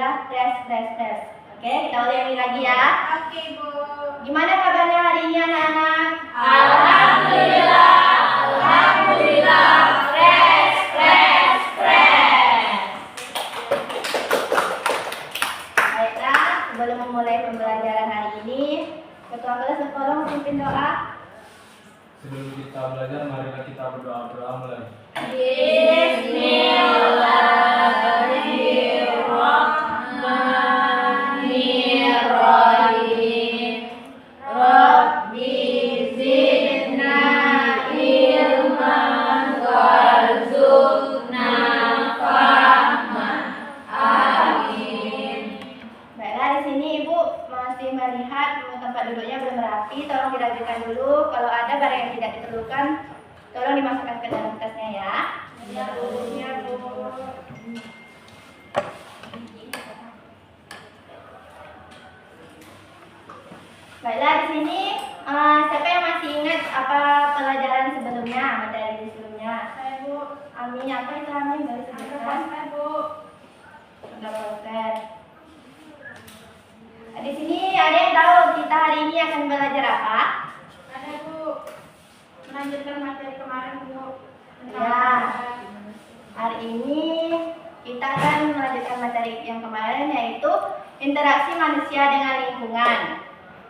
adalah tes. Oke, kita ulangi lagi ya. Oke, Bu. Gimana kabarnya hari ini anak-anak? Alhamdulillah. Baiklah, sebelum memulai pembelajaran hari ini, ketua kelas tolong pimpin doa. Sebelum kita belajar, marilah kita berdoa mulai. Bismillahirrahmanirrahim. Rabbi zidna ilman warzuqna fahman. Amin. Baiklah, di sini Ibu masih melihat tempat duduknya belum rapi, tolong dirapikan dulu. Kalau ada barang yang tidak diperlukan, tolong dimasukkan ke dalam tasnya ya. Ya, Bu. Ya, Bu. Baiklah, di sini siapa yang masih ingat apa pelajaran sebelumnya, materi sebelumnya? Saya, Bu. Amin, apa itu Amin? Boleh sebutkan? Saya, Bu. Enggak boleh. Di sini ada yang tahu kita hari ini akan belajar apa? Ada, Bu. Melanjutkan materi kemarin, Bu. Ya. Hari ini kita akan melanjutkan materi yang kemarin, yaitu interaksi manusia dengan lingkungan.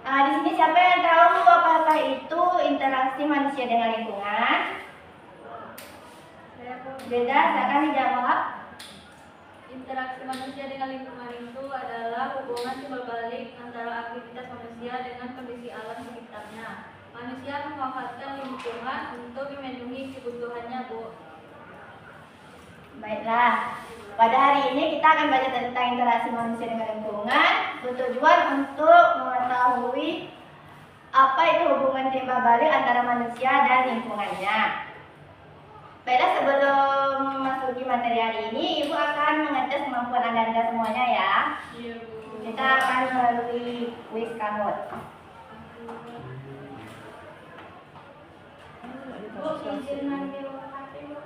Di sini siapa yang tahu apa itu interaksi manusia dengan lingkungan? Saya, Bu. Beda, silakan dijawab. Interaksi manusia dengan lingkungan itu adalah hubungan timbal balik antara aktivitas manusia dengan kondisi alam sekitarnya. Manusia memanfaatkan lingkungan untuk memenuhi kebutuhannya, Bu. Baiklah, pada hari ini kita akan belajar tentang interaksi manusia dengan lingkungan. Bertujuan untuk mengetahui apa itu hubungan timbal balik antara manusia dan lingkungannya. Baiklah, sebelum memasuki materi hari ini, Ibu akan mengetes kemampuan Anda semuanya ya. Iya, Bu. Kita akan melalui quiz kamut. Bu, izin ambil HP, Bu.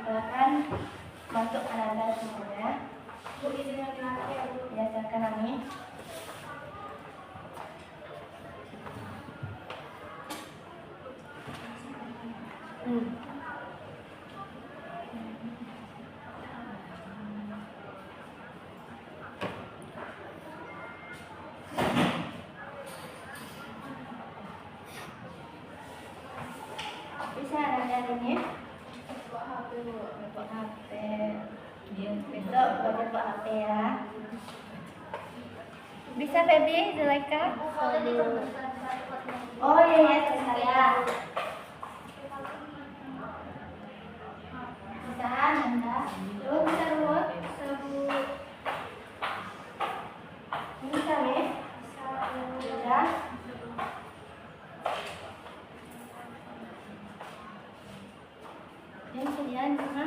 Silakan masuk Anda semuanya. Bu, izin ambil HP ya, Bu. Ya, silakan Amin. Bisa Anda ini? Bawa HP, Bu. Bawa HP. Besok belajar bawa HP ya. Bisa Feby, Zulaika? Oh iya, saya. Bisa Anda? Terus bisa Ruth? Bisa nih? Bisa. Yang sediaan cuma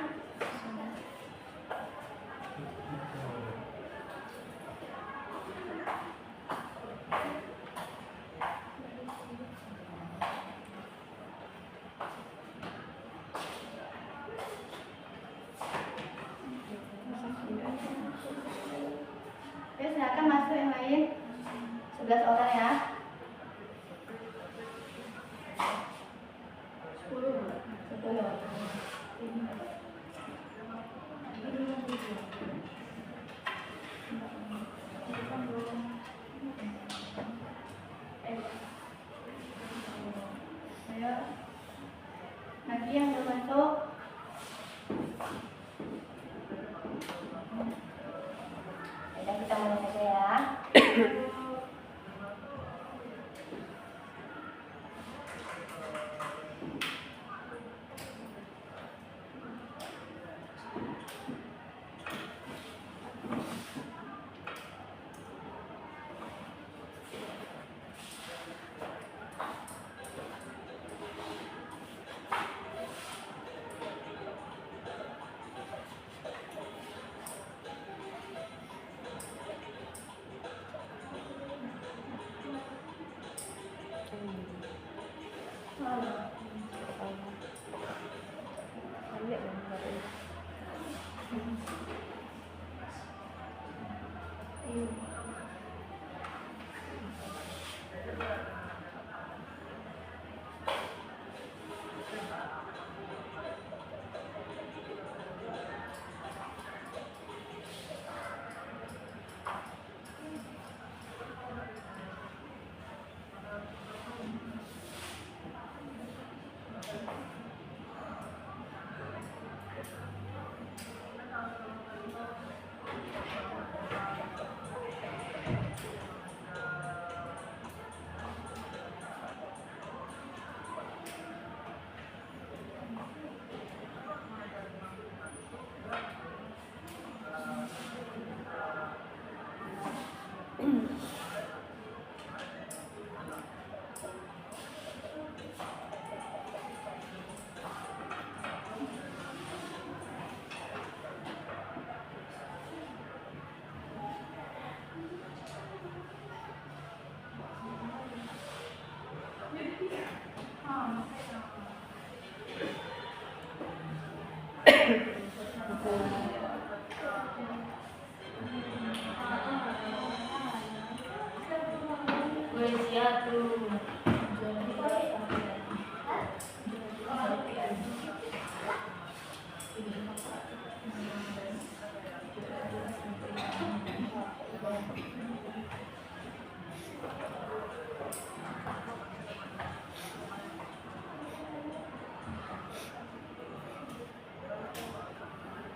oke, silakan masuk yang lain. 11 orang ya. 10. Ayo. Lagi yang belum masuk. Udah, kita mulai saja ya.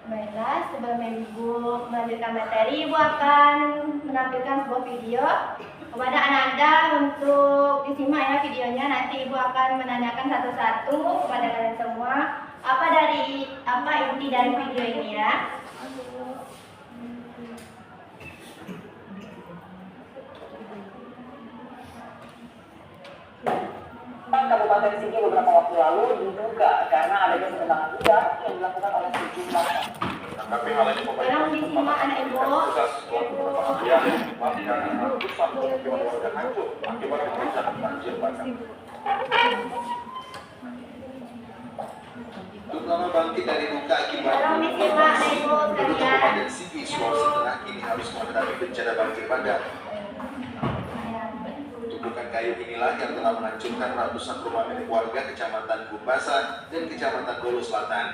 Baiklah, sebelum Ibu melanjutkan materi, Ibu akan menampilkan sebuah video kepada Ananda untuk disimak ya videonya. Nanti Ibu akan menanyakan satu-satu kepada kalian semua apa inti dari video ini ya. Kabupaten Sigi beberapa waktu lalu diduga karena adanya penembakan liar yang dilakukan oleh sejumlah. Tapi hal ini Tolong disimak anak Ibu. Terutama bangkit dari duka akibat Tolong disimak anak Ibu penduduk sekalian. Kabupaten Sigi, Sulawesi Tengah kini harus menghadapi bencana banjir bandang. Tumpukan kayu inilah yang telah menghancurkan ratusan rumah milik warga Kecamatan Gumbasa dan Kecamatan Golo Selatan.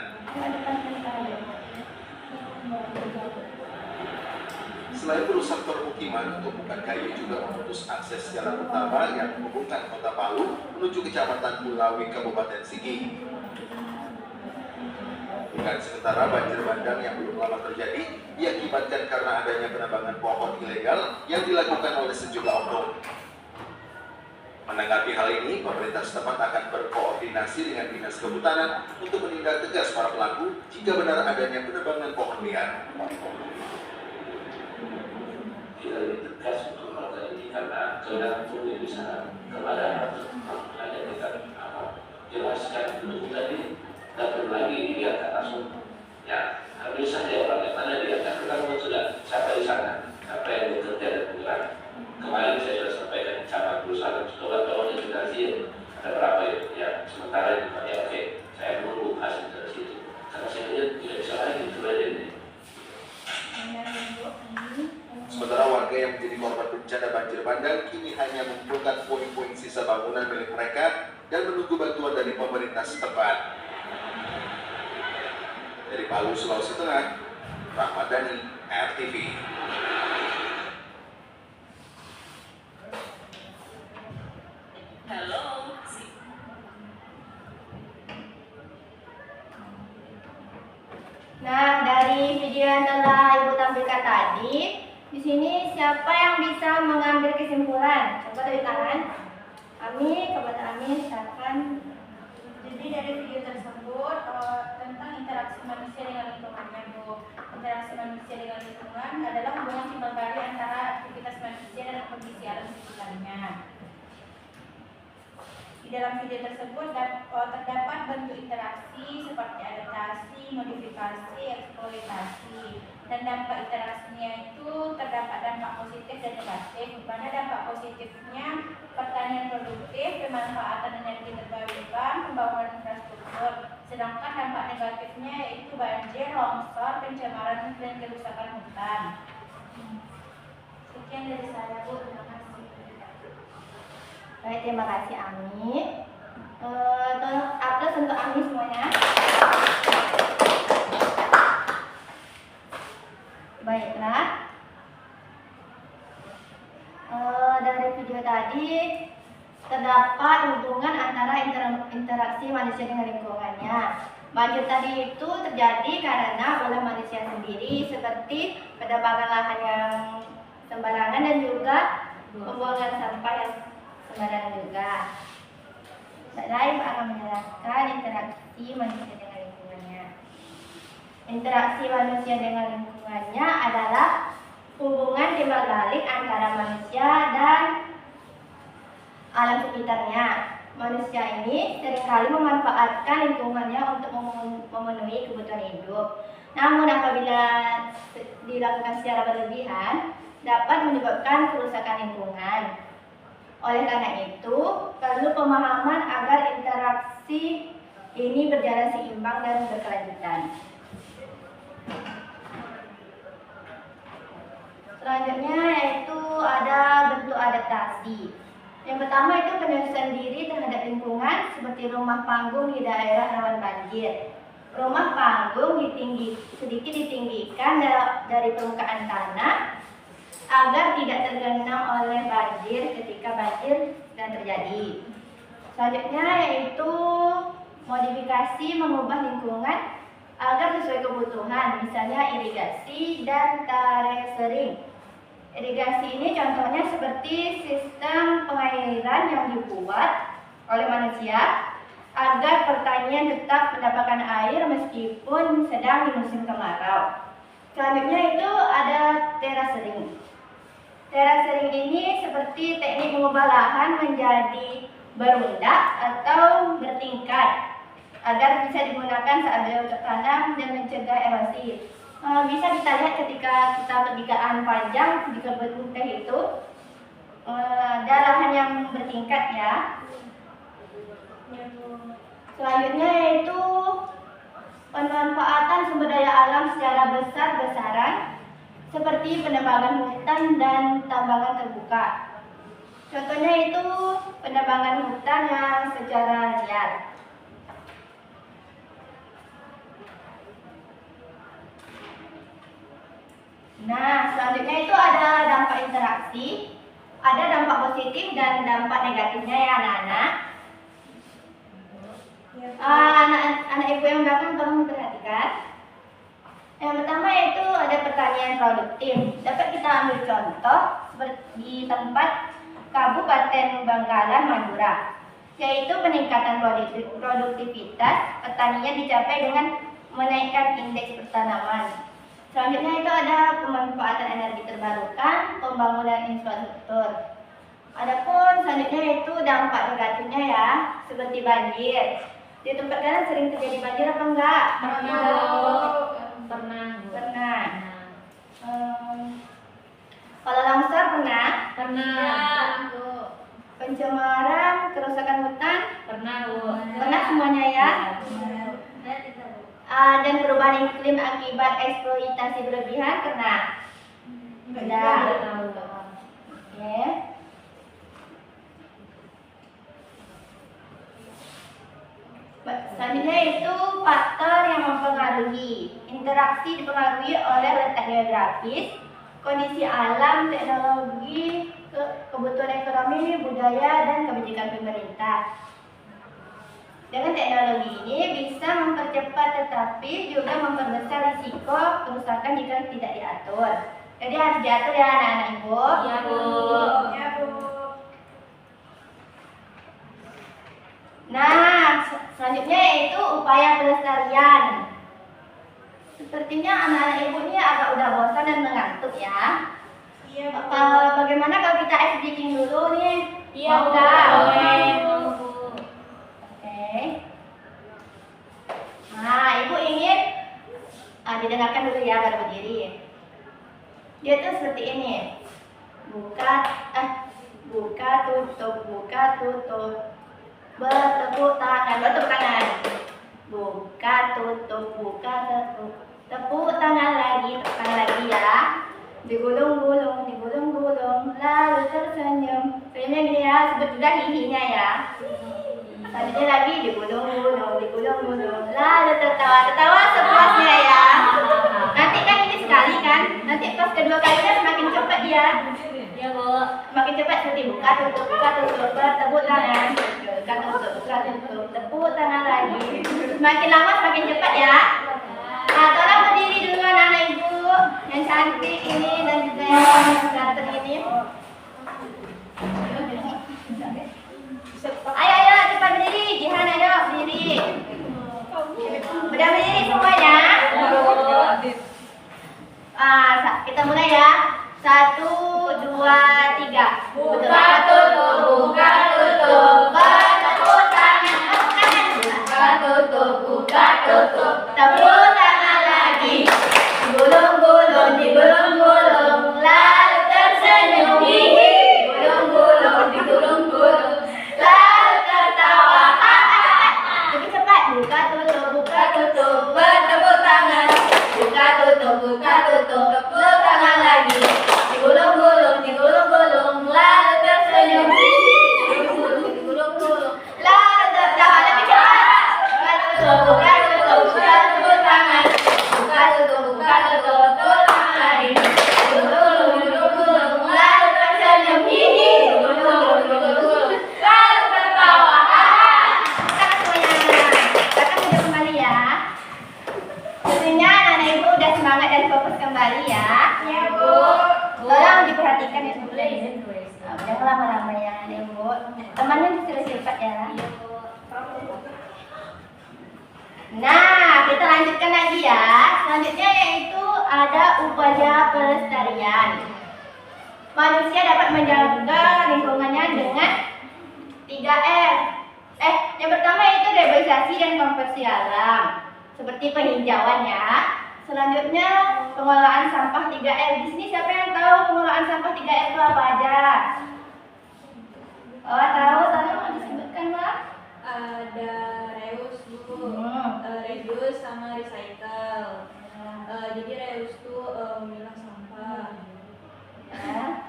Selain merusak permukiman, tumpukan kayu juga memutus akses jalan utama yang menghubungkan Kota Palu menuju Kecamatan Bulawi, Kabupaten Sigi. Bukan sementara banjir bandang yang belum lama terjadi diakibatkan karena adanya penambangan pohon ilegal yang dilakukan oleh sejumlah oknum. Menanggapi hal ini, pemerintah setempat akan berkoordinasi dengan Dinas Kehutanan untuk menindak tegas para pelaku jika benar adanya penebangan pohon liar. Kita lebih tegas untuk melakukan ini karena kewenangan publik bisa kepada ada kita jelaskan untuk tadi tak perlu lagi dibiarkan langsung ya habis saja orang yang mana dibiarkan kita sudah sampai di sana apa yang bekerja dan bergerak. Kemarin saya sudah sampaikan cabang perusahaan sekolah kalau investigasi ada berapa itu ya sementara itu ya oke saya menunggu hasil dari situ karena saya lihat tidak bisa lagi sudah ini. Sementara warga yang menjadi korban bencana banjir bandang kini hanya mengumpulkan puing-puing sisa bangunan milik mereka dan menunggu bantuan dari pemerintah setempat. Dari Palu, Sulawesi Tengah, Rahmadani, RTV. Nah, dari video yang telah Ibu tampilkan tadi, di sini siapa yang bisa mengambil kesimpulan? Coba dari tangan. Ami, kepada Ami, silakan. Jadi dari video tersebut tentang interaksi manusia dengan lingkungannya, Bu. Interaksi manusia dengan lingkungan adalah hubungan timbal balik antara aktivitas manusia dan kondisi alam sekitarnya. Di dalam video tersebut terdapat bentuk interaksi seperti adaptasi, modifikasi, eksploitasi, dan dampak interaksinya itu terdapat dampak positif dan negatif. Pada dampak positifnya pertanian produktif, pemanfaatan energi terbarukan, pembangunan infrastruktur. Sedangkan dampak negatifnya yaitu banjir, longsor, pencemaran dan kerusakan hutan. Sekian dari saya, Bu. Terima kasih. Baik, terima kasih Ami. Tolong aplaus untuk Ami semuanya. Baiklah. Dari video tadi terdapat hubungan antara interaksi manusia dengan lingkungannya. Banjir tadi itu terjadi karena ulah manusia sendiri seperti penebangan lahan yang sembarangan dan juga pembuangan sampah yang sembarangan juga. Saya akan menjelaskan interaksi manusia dengan lingkungannya. Interaksi manusia dengan lingkungannya adalah hubungan timbal balik antara manusia dan alam sekitarnya. Manusia ini seringkali memanfaatkan lingkungannya untuk memenuhi kebutuhan hidup. Namun apabila dilakukan secara berlebihan, dapat menyebabkan kerusakan lingkungan. Oleh karena itu, perlu pemahaman agar interaksi ini berjalan seimbang dan berkelanjutan. Selanjutnya yaitu ada bentuk adaptasi. Yang pertama itu penyelesaian diri terhadap lingkungan seperti rumah panggung di daerah rawan banjir. Rumah panggung sedikit ditinggikan dari permukaan tanah agar tidak tergenang oleh banjir ketika banjir sedang terjadi. Selanjutnya yaitu modifikasi mengubah lingkungan agar sesuai kebutuhan, misalnya irigasi dan terasering. Irigasi ini contohnya seperti sistem pengairan yang dibuat oleh manusia agar pertanian tetap mendapatkan air meskipun sedang di musim kemarau. Selanjutnya itu ada terasering. Terasering ini seperti teknik mengubah lahan menjadi berundak atau bertingkat agar bisa digunakan saat bercocok tanam dan mencegah erosi. Bisa kita lihat ketika kita pertigaan panjang di kebun teh itu ada lahan yang bertingkat ya. Selanjutnya yaitu pemanfaatan sumber daya alam secara besar-besaran seperti penebangan hutan dan tambangan terbuka. Contohnya itu penebangan hutan yang secara liar. Nah, selanjutnya itu ada dampak interaksi, ada dampak positif dan dampak negatifnya ya anak-anak. Anak ibu yang belakang tolong perhatikan. Yang pertama yaitu ada pertanian produktif. Dapat kita ambil contoh di tempat Kabupaten Bangkalan, Madura, yaitu peningkatan produktivitas pertanian dicapai dengan menaikkan indeks pertanaman. Selanjutnya itu ada pemanfaatan energi terbarukan, pembangunan infrastruktur. Adapun selanjutnya itu dampak negatifnya ya, seperti banjir. Di tempat kalian sering terjadi banjir apa enggak? Pernah. Kalau longsor pernah? Pencemaran, kerusakan hutan? Pernah semuanya ya? Dan perubahan iklim akibat eksploitasi berlebihan pernah? Oke. Selanjutnya itu faktor yang mempengaruhi. Interaksi dipengaruhi oleh letak geografis, kondisi alam, teknologi, kebutuhan ekonomi, budaya, dan kebijakan pemerintah. Dengan teknologi ini bisa mempercepat tetapi juga memperbesar risiko kerusakan jika tidak diatur. Jadi harus diatur ya anak-anak ibu. Iya, Bu. Ya, Bu. Nah, selanjutnya yaitu upaya pelestarian. Sepertinya anak-anak ibu ini agak udah bosan dan mengantuk ya. Iya, Bu. Bagaimana kalau kita ice breaking dulu nih? Iya, Mau Bu. nggak? Oke. Nah, ibu ingin didengarkan dulu ya baru berdiri. Dia tuh seperti ini. Buka tutup. Bertepuk tangan. Buka tutup. Tepuk tangan lagi ya. Digulung-gulung. sebut juga hihinya ya. Selanjutnya lagi digulung-gulung, lalu tertawa sepuasnya ya. Nanti kan ini sekali kan, nanti pas kedua kalinya semakin cepat dia. Ya, Bu. Semakin cepat seperti buka tutup, bertepuk tangan, buka tutup, tepuk tangan lagi. Semakin lama semakin cepat ya. Nah, tolong berdiri dulu anak-anak ibu yang cantik ini dan juga yang ganteng ini. Ayo cepat berdiri, Jihan ayo berdiri. Udah berdiri semuanya? Kita mulai ya. 1, 2, 3. Buka tutup, bertepuk tangan, buka tutup. tepuk tangan lagi. Digulung-gulung, lalu tersenyum. Digulung-gulung, lalu tertawa. Lebih cepat. Buka tutup, bertepuk tangan. Buka tutup, tepuk tangan lagi. Digulung-gulung, lalu tersenyum. Digulung-gulung, lalu tertawa. Lebih cepat. Buka tutup, tepuk tangan. Buka tutup, tepuk tangan lagi. Digulung-gulung, lalu tersenyum. Digulung-gulung, lalu tertawa. Sekarang semuanya. Kakak sudah kembali ya. Tentunya anak ibu udah semangat dan fokus kembali ya. Ya, Bu. Tolong diperhatikan ya Bu. Jangan lama-lama ya anak ibu. Temannya disuruh cepat ya. Nah, kita lanjutkan lagi ya. Selanjutnya yaitu ada upaya pelestarian. Manusia dapat menjaga lingkungannya dengan 3R. Yang pertama itu reboisasi dan konversi alam, seperti penghijauan ya. Selanjutnya pengelolaan sampah 3R. Di sini siapa yang tahu pengelolaan sampah 3R itu apa aja? Oh, tahu? Tolong mau disebutkan, Mbak? Ada reuse, Bu. Reduce sama recycle. Jadi reuse itu memilah sampah. Ya.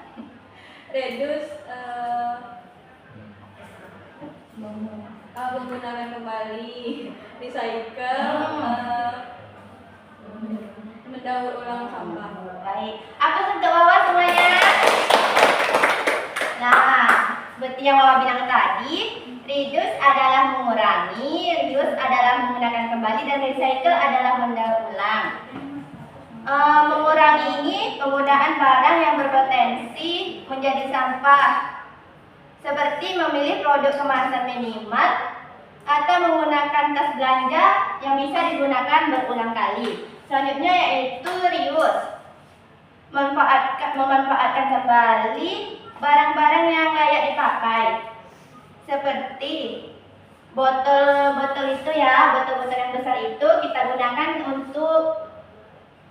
Reduce menggunakan kembali. Recycle mendaur ulang sampah. Baik. Aku untuk Wawa semuanya. Nah, seperti yang Wawa bilang tadi, reduce adalah mengurangi, reuse adalah menggunakan kembali, dan recycle adalah mendaur ulang. Mengurangi ini penggunaan barang yang berpotensi menjadi sampah, seperti memilih produk kemasan minimal atau menggunakan tas belanja yang bisa digunakan berulang kali. Selanjutnya yaitu reuse, memanfaatkan kembali barang-barang yang layak dipakai, seperti botol-botol itu ya, botol-botol yang besar itu kita gunakan untuk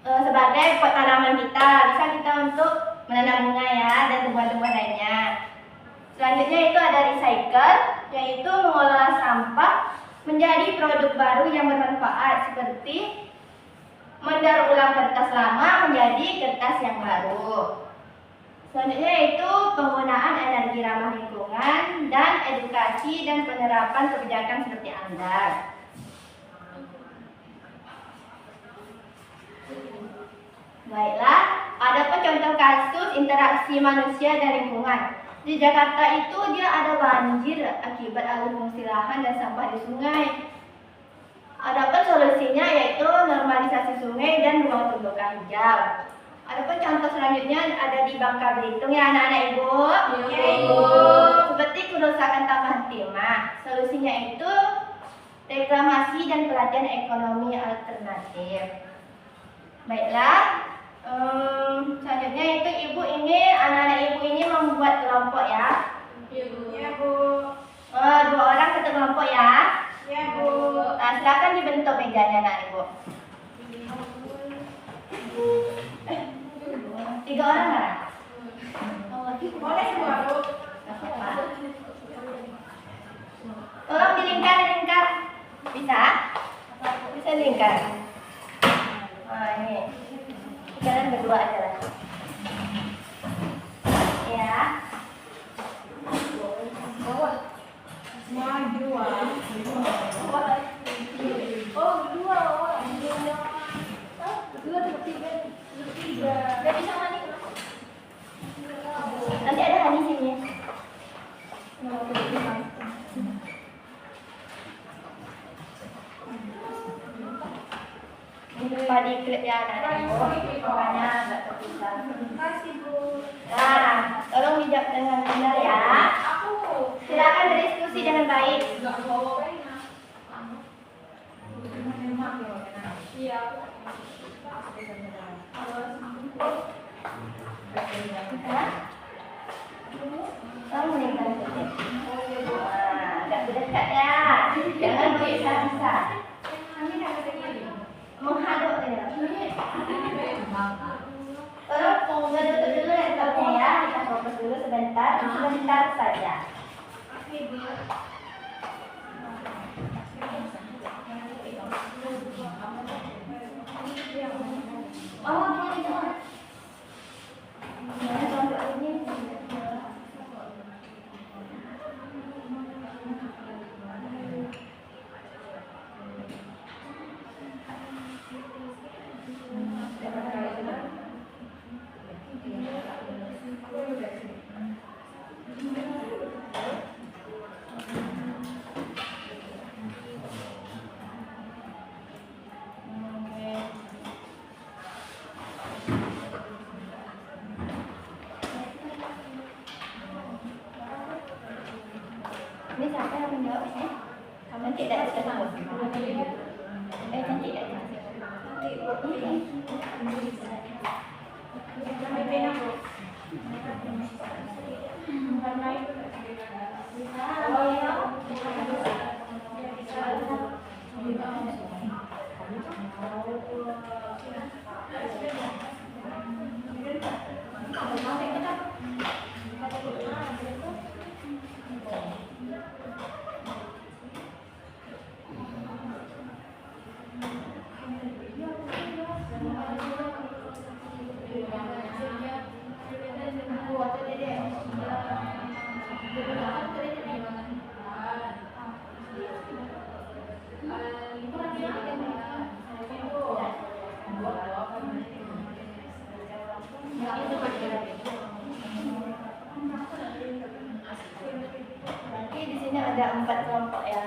sebagai pot tanaman kita, bisa kita untuk menanam bunga ya dan tumbuhan-tumbuhan lainnya. Selanjutnya itu ada recycle, yaitu mengolah sampah menjadi produk baru yang bermanfaat, seperti mendaur ulang kertas lama menjadi kertas yang baru. Selanjutnya yaitu penggunaan energi ramah lingkungan dan edukasi dan penerapan kebijakan seperti AMDAL. Baiklah, ada pun contoh kasus interaksi manusia dan lingkungan. Di Jakarta itu dia ada banjir akibat alih fungsi lahan dan sampah di sungai. Adapun solusinya yaitu normalisasi sungai dan ruang terbuka hijau. Adapun contoh selanjutnya ada di Bangka Belitung ya anak-anak ibu. Ya, Ibu. Seperti kerusakan tambahan timah. Solusinya itu reklamasi dan pelatihan ekonomi alternatif. Baiklah, selanjutnya itu ibu ini, anak-anak ibu ini membuat kelompok ya. Ya, Bu. 2 orang satu kelompok ya. Ya, Bu. Nah, silakan dibentuk mejanya anak ibu. 3 orang nggak? Boleh semua, Bu. Nggak apa-apa. Tolong dilingkar. Bisa? Bisa dilingkar. Nah, ini. Kalian berdua aja lah. Ya. Gak bisa mandi. Nanti ada honey sini ya. Lupa di klip ya anak-anak, makanya nggak terpisah. Kasih Bu. Nah, tolong bijak dengan benar ya. Silakan berdiskusi dengan baik. Iya. Hah? Kamu meninggal dekat. Nah, agak dekat ya. Jangan bisa-bisa. Menghadap ya. Tolong nggak duduk dulu laptopnya ya. Kita fokus dulu sebentar saja. Oh, ini gimana? Gimana kelompok ini? Ini siapa yang menjawab ini? Cantik tak kita tahu? Cantik tak? Nanti di sini ada 4 kelompok ya.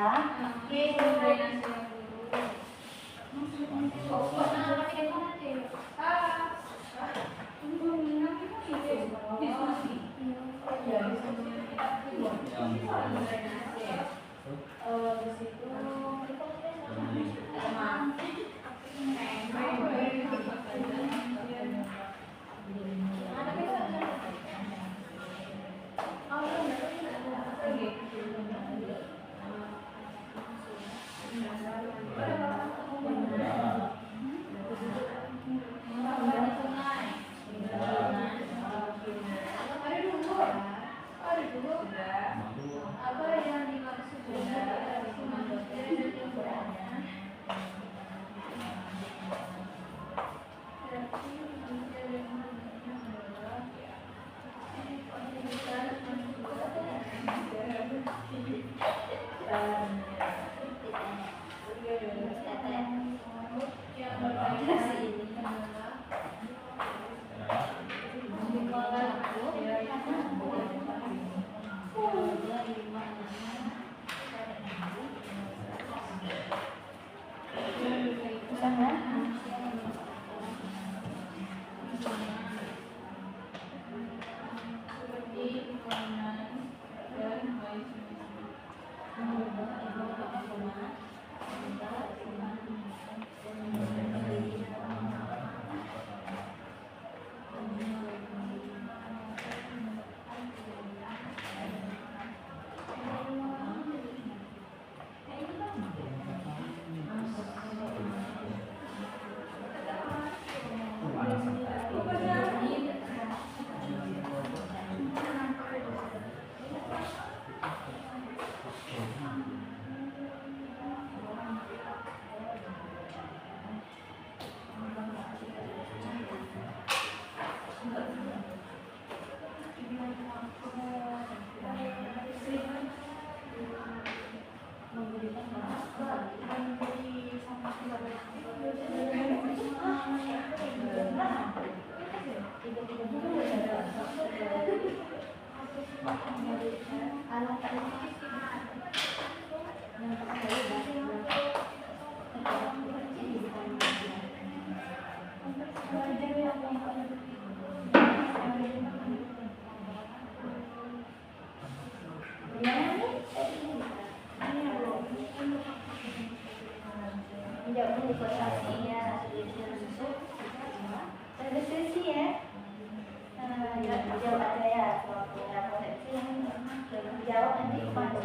jawab nanti kemana?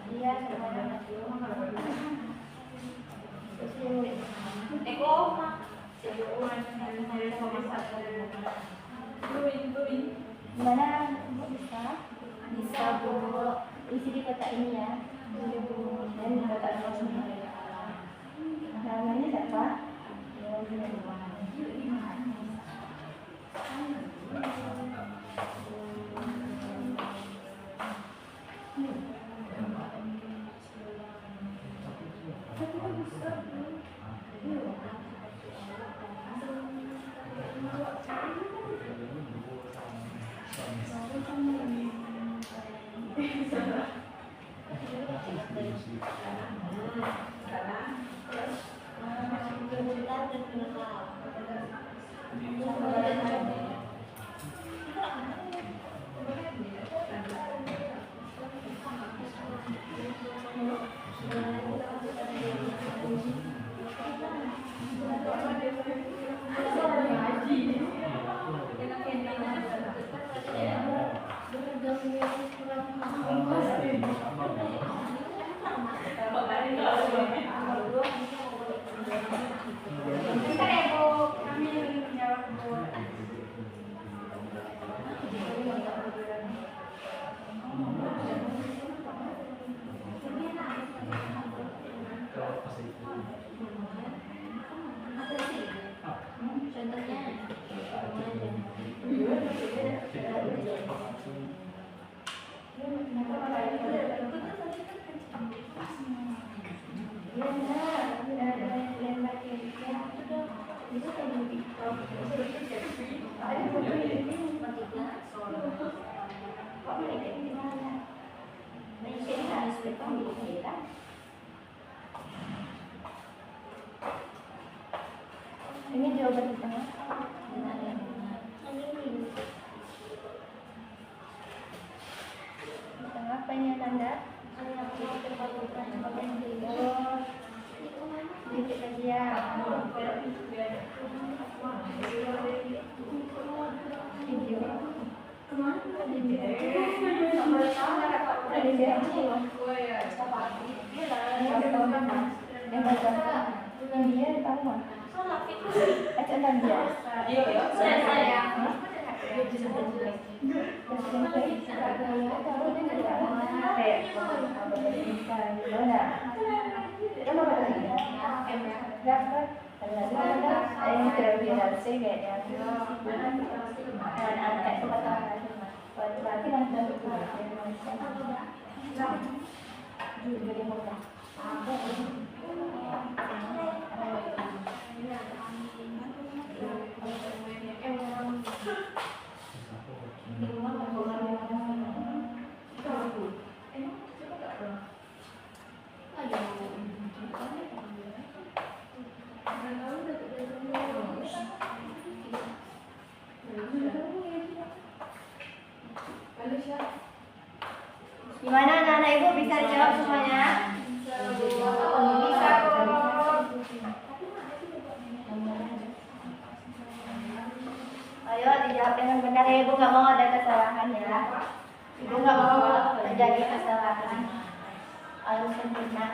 Iya, semuanya. Terus dia murid. Gimana? Bisa? Bisa, Bu. Isi di kotak ini ya. Dan di kotak ini. Namanya siapa? Ini jawaban di tengah. Di tengah apa ini tanda? Sedikit aja. Gimana anak-anak ibu bisa jawab semuanya? Bisa kok. Ayo dijawab dengan benar ya, ibu nggak mau ada kesalahan ya. Ibu nggak mau terjadi kesalahan. Harus sempurna.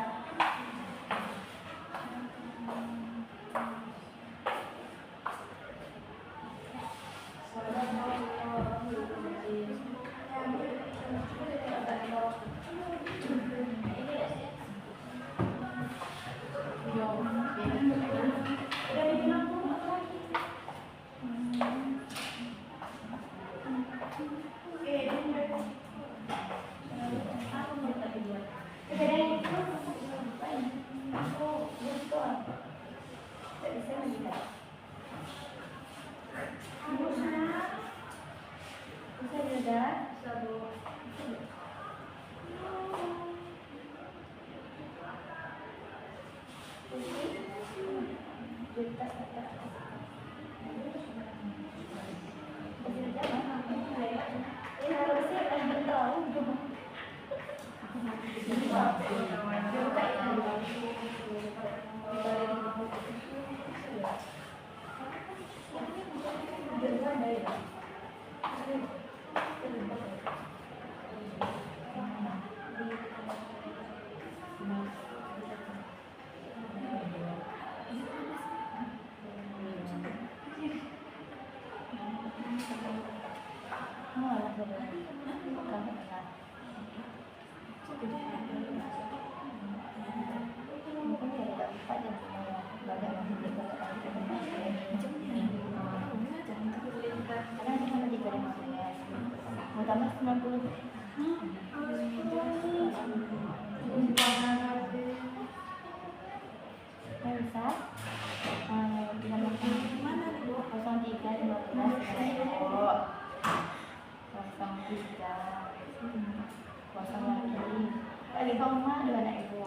Lagi koma dua anak ibu.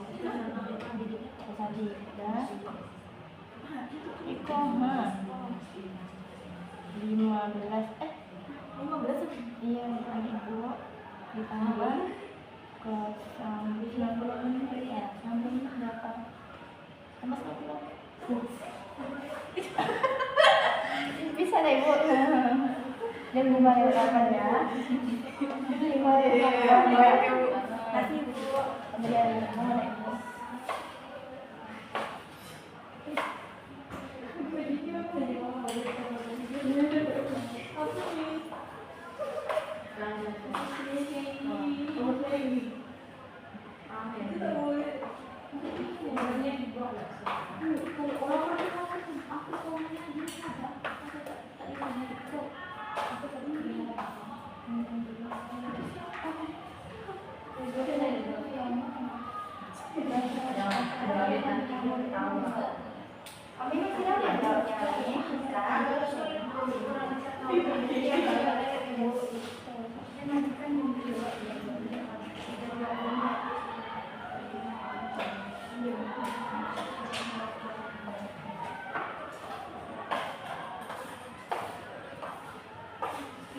Koma 15 iya anak ibu ditambah ke 90 ya sampai berapa sama 90 bisa deh ibu dan 5.8 ya 5.8 kasih ibu kemudian mana ibu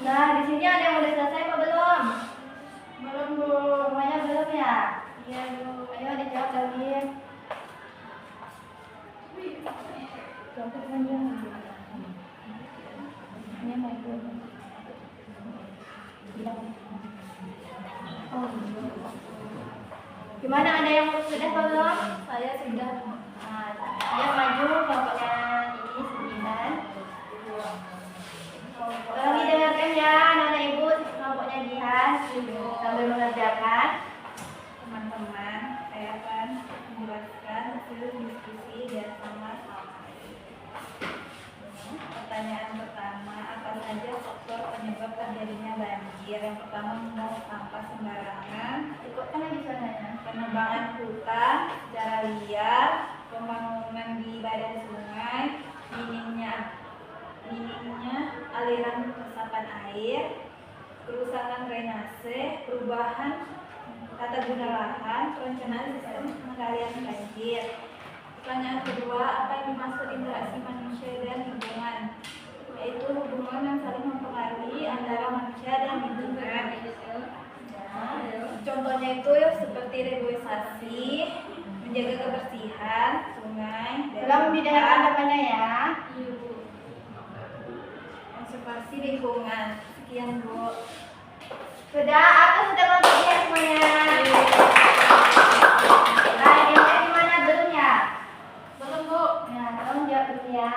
Nah, di sini ada yang udah selesai apa belum? Belum, Bu. Semuanya belum ya? Iya, Bu. Ayo dijawab lagi. Jawab panjang. Ini mau Bu. Oh. Gimana, ada yang sudah apa belum? Saya sudah. Nah, dia maju kelompoknya ini 9. Tolong didengarkan ya, anak-anak ibu, kelompoknya Jihan sambil mengerjakan. Teman-teman, saya akan menjelaskan hasil diskusi dan sama-sama. Pertanyaan pertama, apa saja faktor penyebab terjadinya banjir? Yang pertama, membuang sampah sembarangan, Ikutkan lagi suaranya. penebangan hutan secara liar, pembangunan di badan sungai, minimnya aliran resapan air, kerusakan drainase, perubahan tata guna lahan, perencanaan sistem pengendalian banjir. Pertanyaan kedua, apa yang dimaksud interaksi manusia dan lingkungan? Yaitu hubungan yang saling mempengaruhi antara manusia dan lingkungan. Contohnya itu seperti reboisasi, menjaga kebersihan sungai, Tolong didengarkan depannya ya. konservasi lingkungan. Sekian, Bu. Sudah, aku sudah kelompok dia semuanya. Nah, ini di mana belum ya? Belum, Bu. Nah, tolong jawab dulu ya.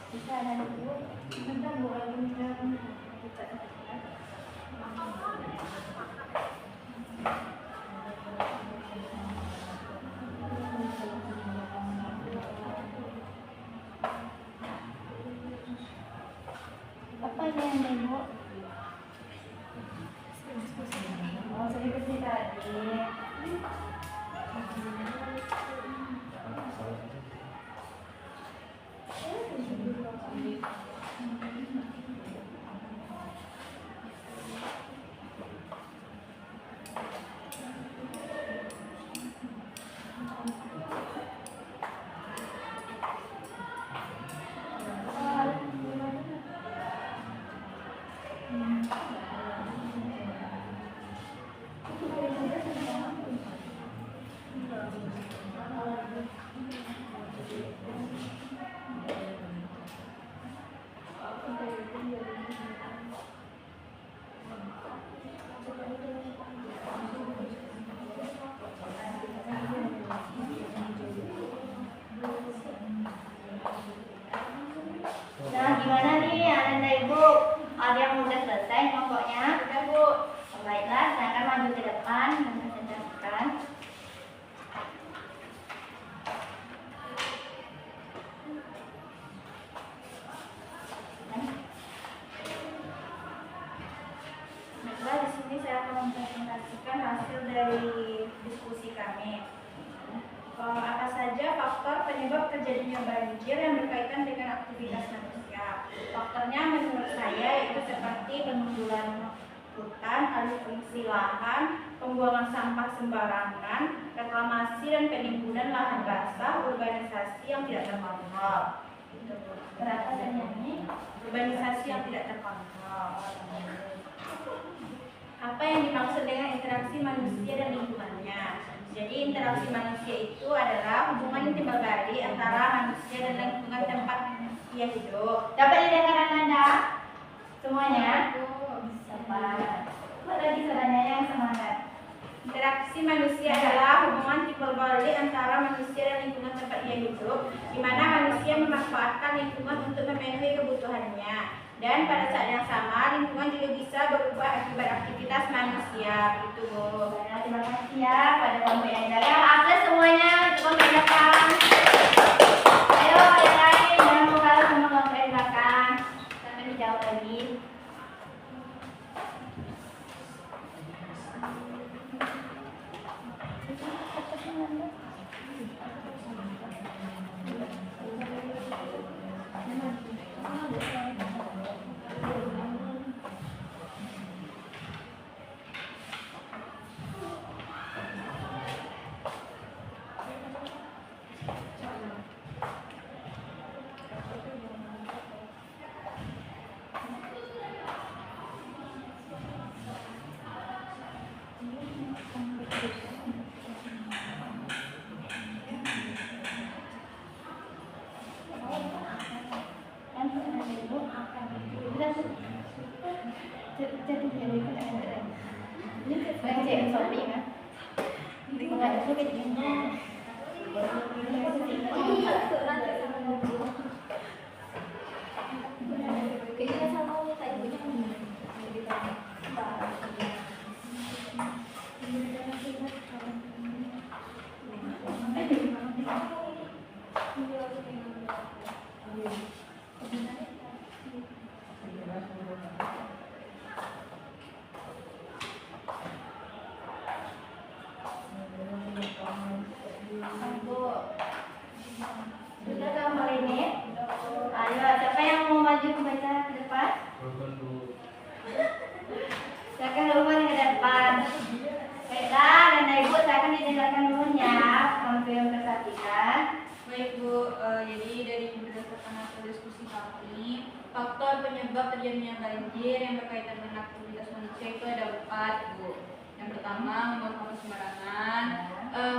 Bisa ada dulu. Bentar, Bu, apa ini yang ada, Bu? Oh, saya diskusi tadi. Nah, gimana nih anak dan ibu? Ada yang udah selesai kelompoknya? Udah Bu. Baiklah, silakan maju ke depan dan presentasikan. Baiklah, di sini saya akan mempresentasikan hasil dari diskusi kami. Apa saja faktor penyebab terjadinya banjir yang berkaitan dengan aktivitas manusia? Faktornya menurut saya itu seperti pengundulan hutan, alih fungsi lahan, pembuangan sampah sembarangan, reklamasi dan penimbunan lahan basah, urbanisasi yang tidak terkontrol. Berapa ini? Urbanisasi yang tidak terkontrol. Apa yang dimaksud dengan interaksi manusia dan lingkungannya? Jadi interaksi manusia itu adalah hubungan yang timbal balik antara manusia dan lingkungan tempat ia hidup. Dapat didengarkan Anda? Semuanya? Bisa. Dapat. Buat lagi suaranya yang semangat. Interaksi manusia adalah hubungan timbal balik antara manusia dan lingkungan tempat ia hidup, di mana manusia memanfaatkan lingkungan untuk memenuhi kebutuhannya. Dan pada saat yang sama, lingkungan juga bisa berubah akibat aktivitas manusia. Gitu, Bu. Baiklah, terima kasih ya pada kelompok yang jaga. Aplaus semuanya untuk kelompok yang belakang. Ayo yang lain, jangan mau kalah sama kelompok yang belakang. Jangan dijawab lagi. Sudah gambar ini? Ayo, siapa yang mau maju membaca ke depan? Silakan Lukman ke depan. Baiklah, dan ibu saya akan didengarkan dulu ya. Sampai memperhatikan. Baik Bu, jadi dari berdasarkan hasil diskusi kami, faktor penyebab terjadinya banjir yang berkaitan dengan aktivitas manusia itu ada 4 Bu. Yang pertama, membuang sampah sembarangan,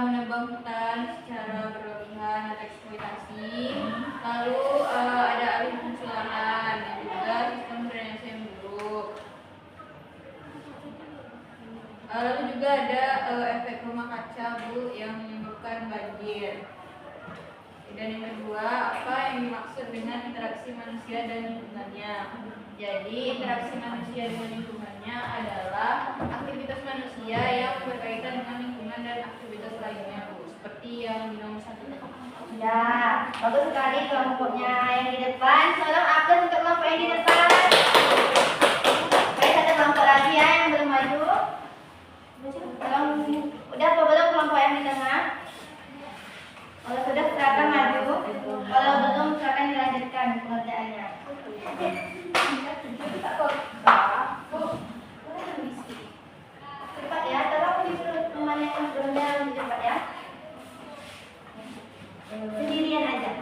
menebang hutan secara berlebihan atau eksploitasi, lalu ada alih fungsi lahan dan juga sistem drainase yang buruk. Lalu juga ada efek rumah kaca Bu yang menyebabkan banjir. Dan yang kedua, apa yang dimaksud dengan interaksi manusia dan lingkungannya? Jadi interaksi manusia dengan lingkungannya adalah aktivitas manusia yang berkaitan dengan lingkungan dan aktivitas lainnya Bu, seperti yang di nomor 1. Ya, bagus sekali kelompoknya yang di depan. Tolong aplaus untuk kelompok yang di depan. Baik, satu kelompok lagi ya yang belum maju. Kalau sudah silakan maju. Kalau belum silakan dilanjutkan pengerjaannya. Cepat ya, tolong disuruh temannya yang sebelumnya lebih cepat ya. Sendirian aja.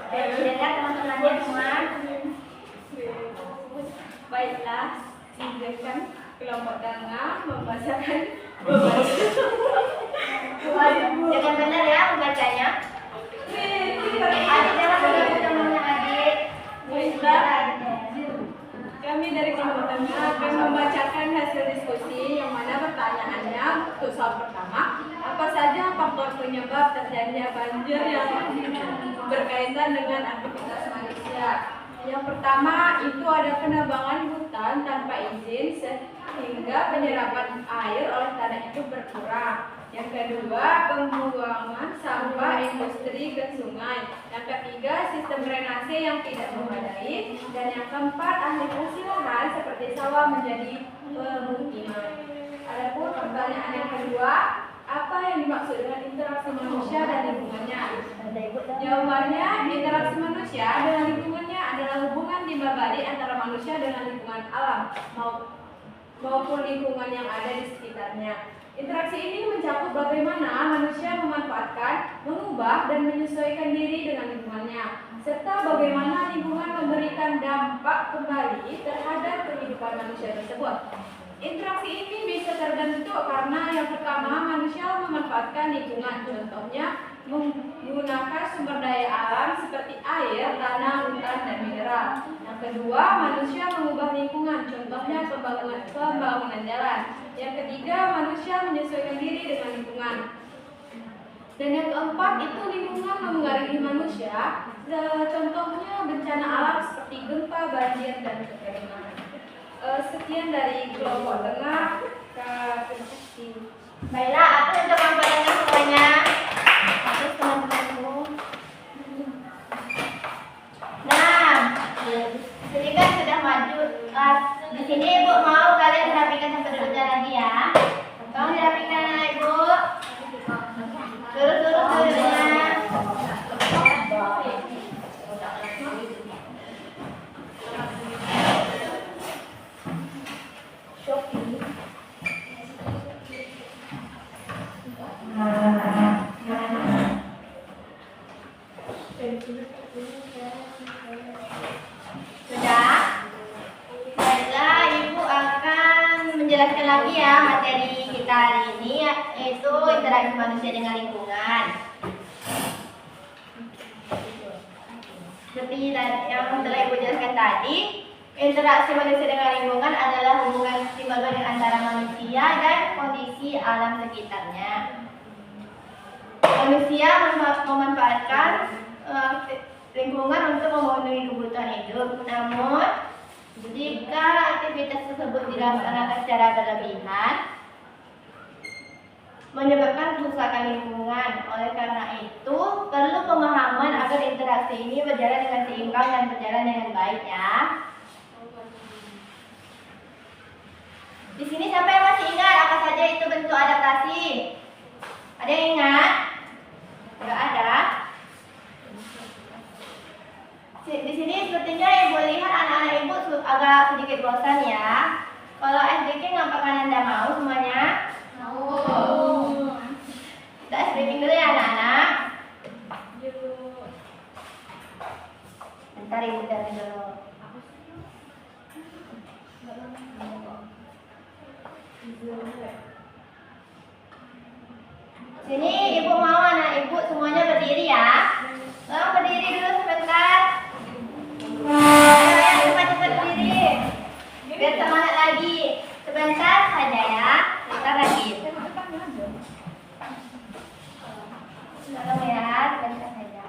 Lihat teman-temannya semua. Baiklah, silakan kelompok tengah membacakan Jangan benar ya membacanya. Adik jangan mengganggu temannya adik. Baiklah, kami dari kelompok tengah akan membacakan hasil diskusi yang mana pertanyaannya untuk soal pertama, apa saja faktor penyebab terjadinya banjir yang berkaitan dengan aktivitas manusia. Yang pertama itu ada penebangan hutan tanpa izin sehingga penyerapan air oleh tanah itu berkurang. Yang kedua, pembuangan sampah industri ke sungai. Yang ketiga, sistem drainase yang tidak memadai. Dan yang keempat, alih fungsi lahan seperti sawah menjadi pemukiman. Adapun pertanyaan yang kedua, apa yang dimaksud dengan interaksi manusia dan lingkungannya? Jawabannya, interaksi manusia dengan lingkungannya adalah hubungan timbal balik antara manusia dengan lingkungan alam maupun lingkungan yang ada di sekitarnya. Interaksi ini mencakup bagaimana manusia memanfaatkan, mengubah, dan menyesuaikan diri dengan lingkungannya, serta bagaimana lingkungan memberikan dampak kembali terhadap kehidupan manusia tersebut. Interaksi ini bisa terbentuk karena yang pertama, manusia memanfaatkan lingkungan, contohnya menggunakan sumber daya alam seperti air, tanah, hutan, dan mineral. Yang kedua, manusia mengubah lingkungan, contohnya pembangunan jalan. Yang ketiga, manusia menyesuaikan diri dengan lingkungan. Dan yang keempat, itu lingkungan mempengaruhi manusia, contohnya bencana alam seperti gempa, banjir, dan kekeringan. Sekian dari kelompok tengah. Terima kasih. Baiklah, aku untuk memperhatikan semuanya. Terus teman-temanku. Nah, jadi kan sudah maju. Di sini Ibu mau kalian rapikan sampai duduknya lagi ya. Tolong dirapikan Ibu. Turun duduknya. Sudah? Baiklah, Ibu akan menjelaskan lagi ya materi kita hari ini, yaitu interaksi manusia dengan lingkungan. Seperti yang telah Ibu jelaskan tadi, interaksi manusia dengan lingkungan adalah hubungan timbal balik antara manusia dan kondisi alam sekitarnya. Manusia memanfaatkan lingkungan untuk memenuhi kebutuhan hidup. Namun, jika aktivitas tersebut dilaksanakan secara berlebihan, menyebabkan kerusakan lingkungan. Oleh karena itu, perlu pemahaman agar interaksi ini berjalan dengan seimbang dan berjalan dengan baik ya. Di sini siapa yang masih ingat apa saja itu bentuk adaptasi? Ada yang ingat? Enggak ada. Di sini sepertinya Ibu lihat anak-anak Ibu agak sedikit bosan ya. Kalau SBK ngapa kalian tidak mau semuanya? Mau. Kita SBK dulu ya anak-anak. Bentar Ibu cari dulu. Sini Ibu mau anak Ibu semuanya berdiri ya. Tolong berdiri dulu sebentar. Ayo cepat-cepat berdiri. Biar semangat lagi. Sebentar saja ya. Sebentar lagi. Tolong ya, sebentar saja.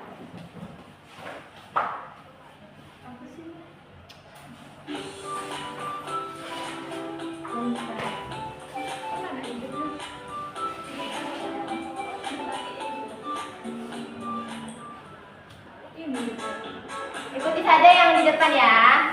Ikuti saja yang di depan ya.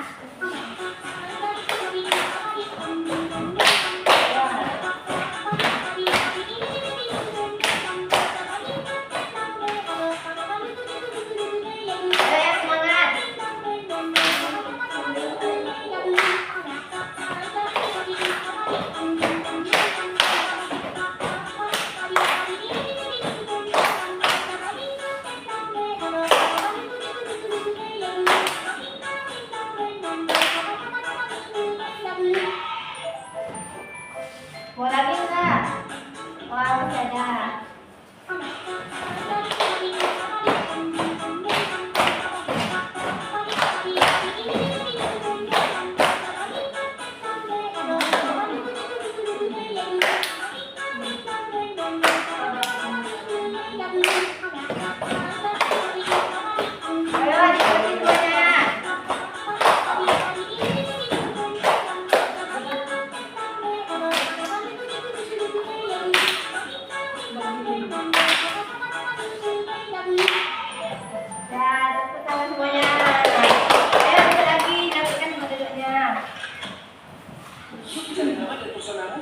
Mana itu saudara?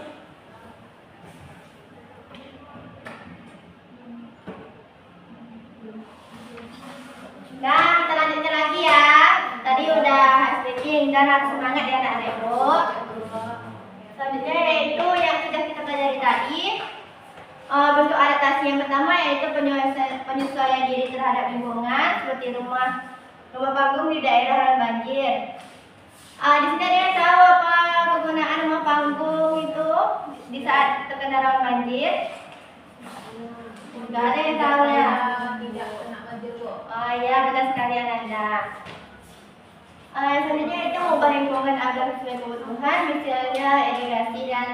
Nah, kita lanjutkan lagi ya. Tadi udah speaking dan harus semangat ya anak-anak Bu. Selanjutnya yaitu yang sudah kita pelajari tadi. Bentuk adaptasi yang pertama yaitu penyesuaian diri terhadap lingkungan seperti rumah panggung di daerah rawan banjir. Di sini ada yang tahu apa kegunaan rumah panggung itu di saat terkena rawan banjir? Tidak ada yang tahu ya? Tidak kena banjir, Bu. Ya, benar sekali Ananda. Selanjutnya itu mengubah lingkungan agar sesuai kebutuhan, misalnya irigasi dan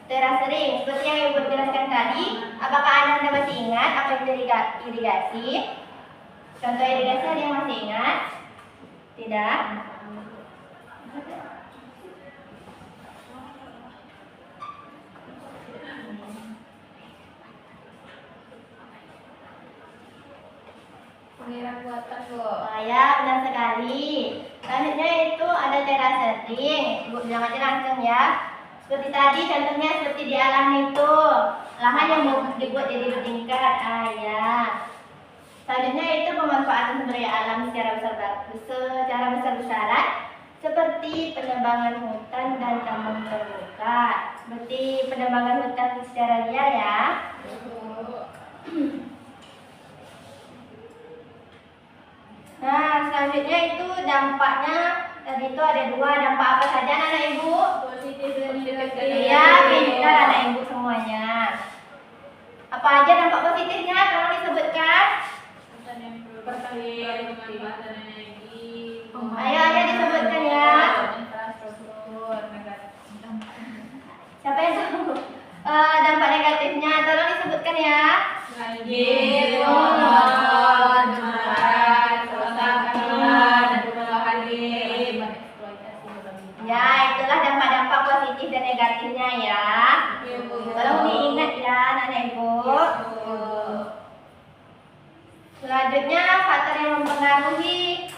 terasering. Seperti yang Ibu jelaskan tadi, apakah Anda masih ingat apa itu irigasi? Contoh irigasi ada yang masih ingat? Tidak? Pengirang buatan, Bu. Ya, benar sekali. Selanjutnya itu ada terasering. Ibu bilang aja langsung ya. Seperti tadi contohnya seperti di alam itu, lahan yang dibuat jadi bertingkat. Ya. Selanjutnya itu pemanfaatan sumber daya alam secara besar-besaran seperti penebangan hutan dan taman terbuka. Seperti penebangan hutan secara liar ya. Nah, selanjutnya itu dampaknya. Tadi itu ada dua, dampak apa saja anak ibu? Positif dan negatif. Iya, pintar anak ibu semuanya. Apa aja dampak positifnya kalau disebutkan? Hutan yang produktif, pemanfaatan energi. Ayo disebutkan ya. Infrastruktur, negatif. Siapa yang tahu? Dampak negatifnya, tolong disebutkan ya. Banjir, longsor, pencemaran, kerusakan, dan perubahan iklim, eksploitasi berlebihan. Ya, itulah dampak-dampak positif dan negatifnya ya. Tolong diingat ya anak ibu. Selanjutnya faktor yang mempengaruhi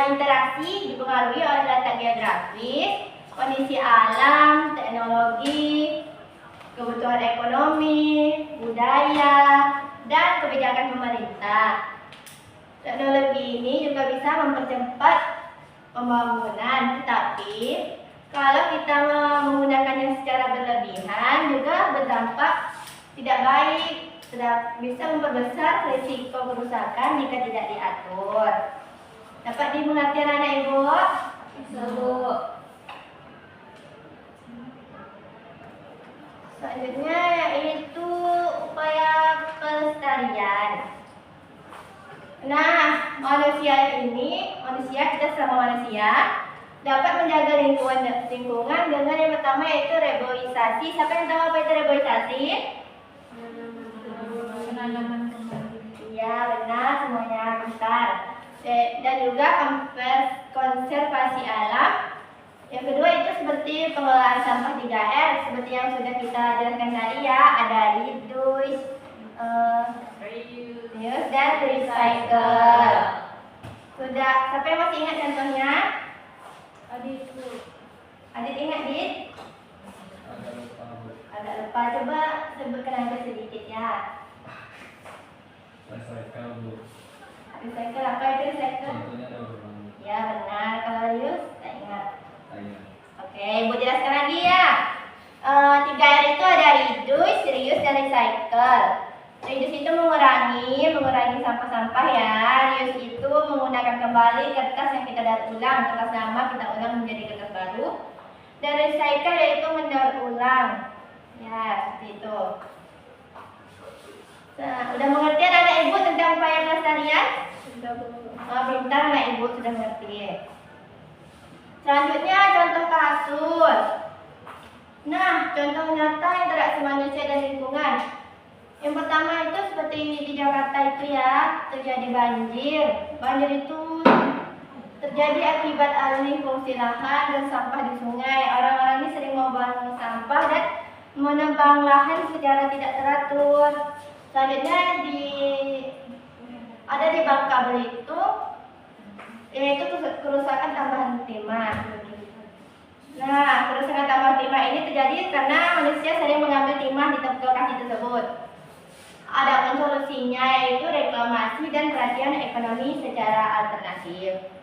interaksi dipengaruhi oleh letak geografis, kondisi alam, teknologi, kebutuhan ekonomi, budaya, dan kebijakan pemerintah. Teknologi ini juga bisa mempercepat pembangunan, tetapi kalau kita menggunakannya secara berlebihan juga berdampak tidak baik, bisa memperbesar risiko kerusakan jika tidak diatur. Dapat dimengerti anak ibu? Bisa, Bu. Selanjutnya yaitu upaya pelestarian. Nah, manusia kita selama manusia dapat menjaga lingkungan dengan yang pertama yaitu reboisasi. Siapa yang tahu apa itu reboisasi? Penanaman kembali. Iya, benar semuanya bentar. Dan juga konservasi alam. Yang kedua itu seperti pengelolaan sampah 3R seperti yang sudah kita jelaskan tadi ya, ada reduce, reuse dan recycle. Sudah, siapa yang masih ingat contohnya? Adit, Bu. Adit ingat Dit? Agak lupa, Bu. Agak lupa, coba sebutkan aja sedikit ya. Recycle, Bu. Recycle, apa itu recycle? Contohnya ada beberapa. Ya benar, kalau reuse tak ingat. Iya. Oke, Ibu jelaskan lagi ya. 3R itu ada reduce, reuse, dan recycle. Reduce itu mengurangi sampah-sampah ya. Reuse itu menggunakan kembali kertas yang kita daur ulang, kertas lama kita ulang menjadi kertas baru. Dan recycle yaitu mendaur ulang. Ya, seperti itu. Nah, udah mengerti anak ibu tentang upaya pelestarian? Sudah, Bu. Pintar anak ibu sudah mengerti. Selanjutnya contoh kasus. Nah, contoh nyata interaksi manusia dan lingkungan. Yang pertama itu seperti di Jakarta itu ya, terjadi banjir. Banjir itu terjadi akibat alih fungsi lahan dan sampah di sungai. Orang-orang ini sering membuang sampah dan menebang lahan secara tidak teratur. Selanjutnya ada di Bangka Belitung, yaitu kerusakan tambahan timah. Nah, kerusakan tersebut. Adapun solusinya yaitu reklamasi dan perhatian ekonomi secara alternatif.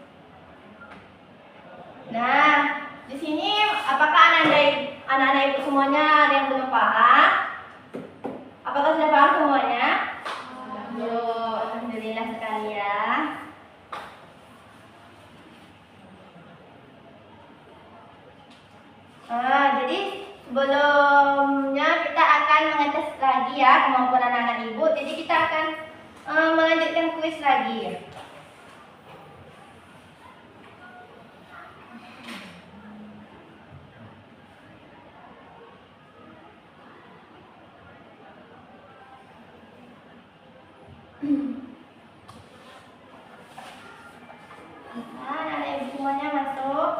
Nah, di sini apakah anak-anak ibu semuanya ada yang belum paham? Apakah sudah paham semuanya? Alhamdulillah sekali ya. Jadi sebelumnya kita akan mengetes lagi ya kemampuan anak-anak ibu. Jadi kita akan melanjutkan kuis lagi. Anak-anak ibu semuanya masuk.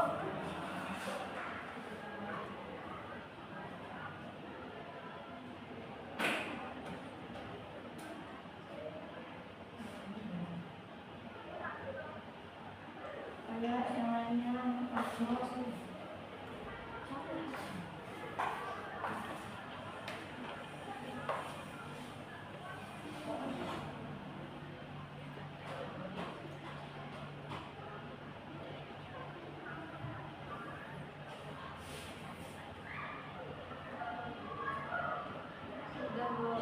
Ayo yang lainnya masuk. Sudah, Bu.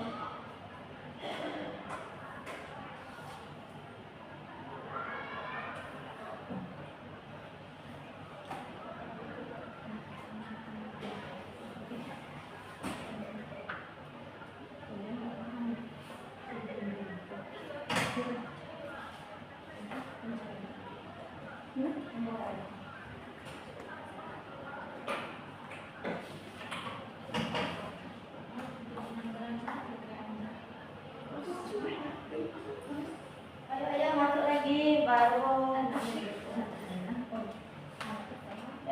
Ayo masuk lagi baru.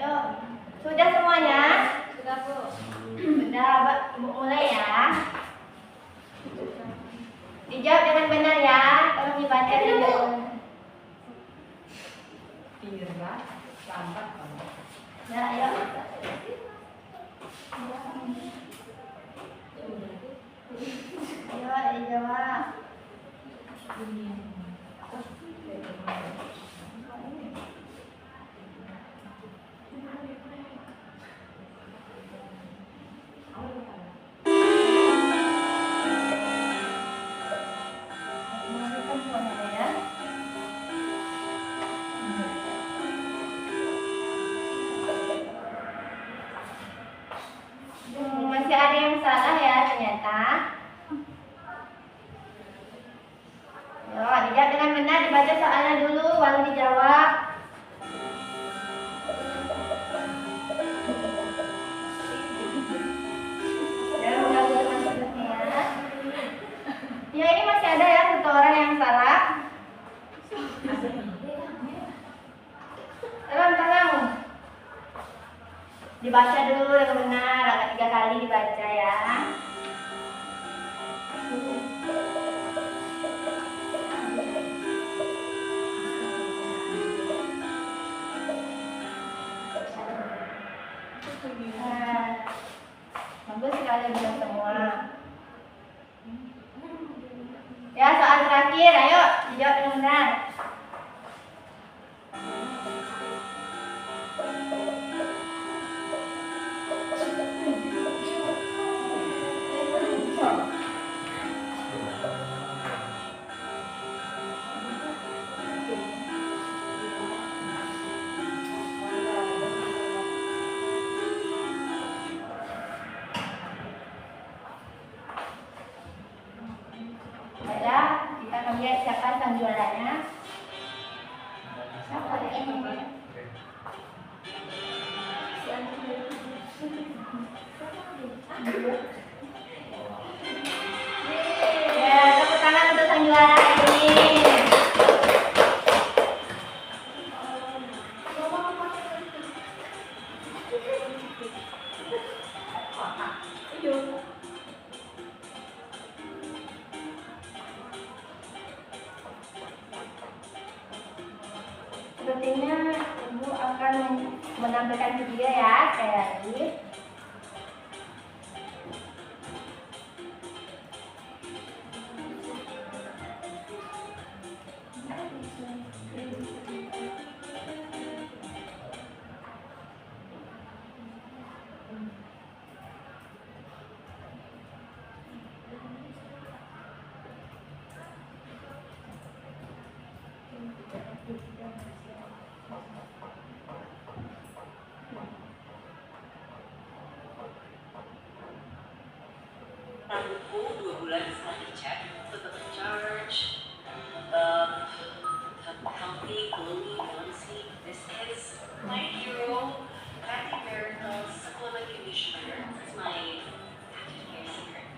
Yuk, sudah semuanya? Sudah, Bu. Sudah, Ibu mulai ya. Dijawab dengan benar ya. Tolong dibaca dulu. Ya, ayo. Ayo, dijawab. Masih ada yang salah ya ternyata. Yo, dijawab dengan benar, dibaca soalnya dulu baru dijawab. Dan mudah-mudahan masuk ya. Ya, ini masih ada ya satu orang yang salah. Tolong. Dibaca dulu dengan benar, agak 3 kali dibaca ya. Bagus sekali bisa semua. Ya, soal terakhir, ayo dijawab dengan benar. Baiklah, kita akan lihat siapa sang juaranya. Siapa ya? Ya, tepuk tangan untuk sang juara ini. Sepertinya Ibu akan menampilkan video ya sekali lagi. rambutku 2 bulan setelah dicek tetap charge, healthy, glowy, balancing. This is my hero, Cathy Miracle's Supplement Conditioner. This is my active hair secret.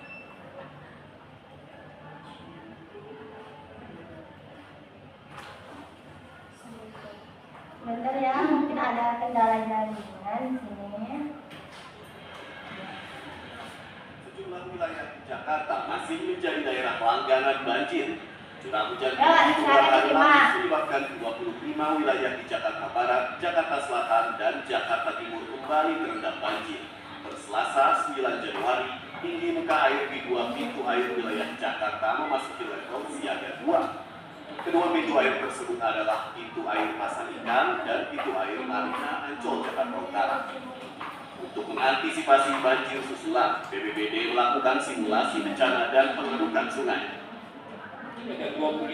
Bentar ya, mungkin ada kendala jaringan di sini. Sejumlah wilayah di Jakarta masih menjadi daerah langganan banjir. Curah hujan Ya, di beberapa hari terima. lalu menyebabkan 25 wilayah di Jakarta Barat, Jakarta Selatan, dan Jakarta Timur kembali terendam banjir. Per Selasa 9 Januari, tinggi muka air di 2 pintu air wilayah Jakarta memasuki level siaga 2. Kedua pintu air tersebut adalah pintu air Pasar Ikan dan pintu air Marina Ancol, Jakarta Utara. Untuk mengantisipasi banjir susulan, BPBD melakukan simulasi bencana dan pengerukan sungai. Ada 25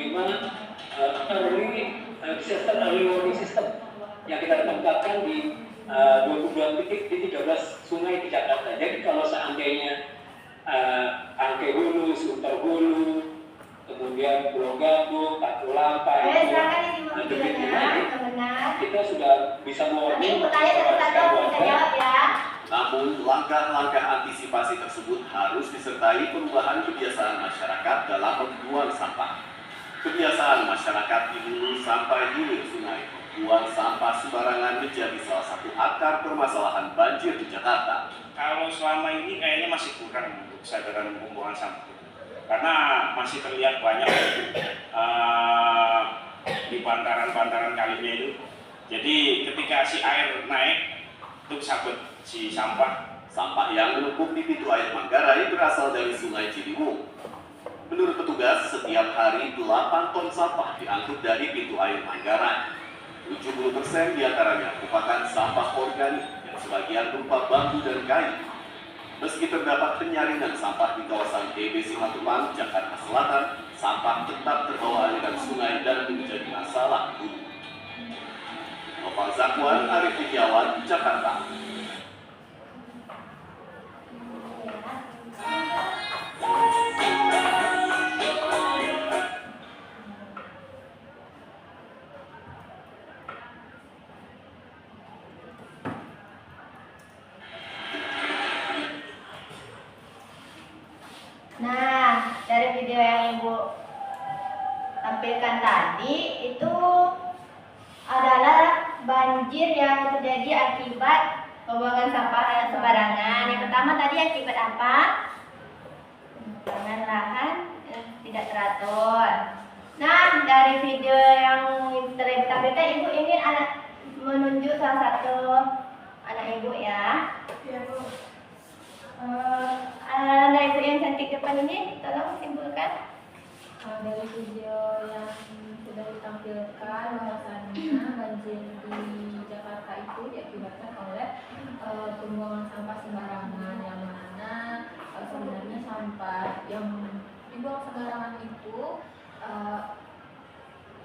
disaster early warning system yang kita tempatkan di 22 titik di 13 sungai di Jakarta. Jadi kalau seandainya Angke Hulu, Sunter Hulu, kemudian Pulau Gadung, Katulampa, Silakan ini mobilnya, benar. kita sudah bisa Nanti mewarning ibu tanya satu-satu, kita jawab ya. Namun, langkah-langkah antisipasi tersebut harus disertai perubahan kebiasaan masyarakat dalam membuang sampah. Kebiasaan masyarakat di hulu sampai hilir sungai membuang sampah sembarangan menjadi salah satu akar permasalahan banjir di Jakarta. Kalau selama ini kayaknya masih kurang untuk kesadaran pembuangan sampah. Karena masih terlihat banyak di bantaran-bantaran kalinya itu. Jadi ketika si air naik, itu sabut si sampah. Sampah yang menumpuk di pintu air Manggarai berasal dari Sungai Ciliwung. Menurut petugas, setiap hari 8 ton sampah diangkut dari pintu air Manggarai. 70% diantaranya merupakan sampah organik yang sebagian berupa bambu dan kayu. Meski terdapat penyaringan sampah di kawasan DB Simatupang, Jakarta Selatan, sampah tetap terbawa aliran sungai dan menjadi masalah hulu. Nopal Zakwan, Arif Tidiawan, Jakarta. Nah, dari video yang Ibu tampilkan tadi itu adalah banjir yang terjadi akibat pembuangan sampah sembarangan. Yang pertama tadi akibat apa? Pembuangan lahan tidak teratur. Nah, dari video yang tampilkan Ibu ingin menunjuk salah satu anak Ibu ya. Ya, Bu. Anak Ibu yang cantik depan ini, tolong simpulkan. Dari video yang sudah ditampilkan bahwasannya banjir di Jakarta itu diakibatkan oleh pembuangan sampah sembarangan, yang mana sebenarnya sampah yang dibuang sembarangan itu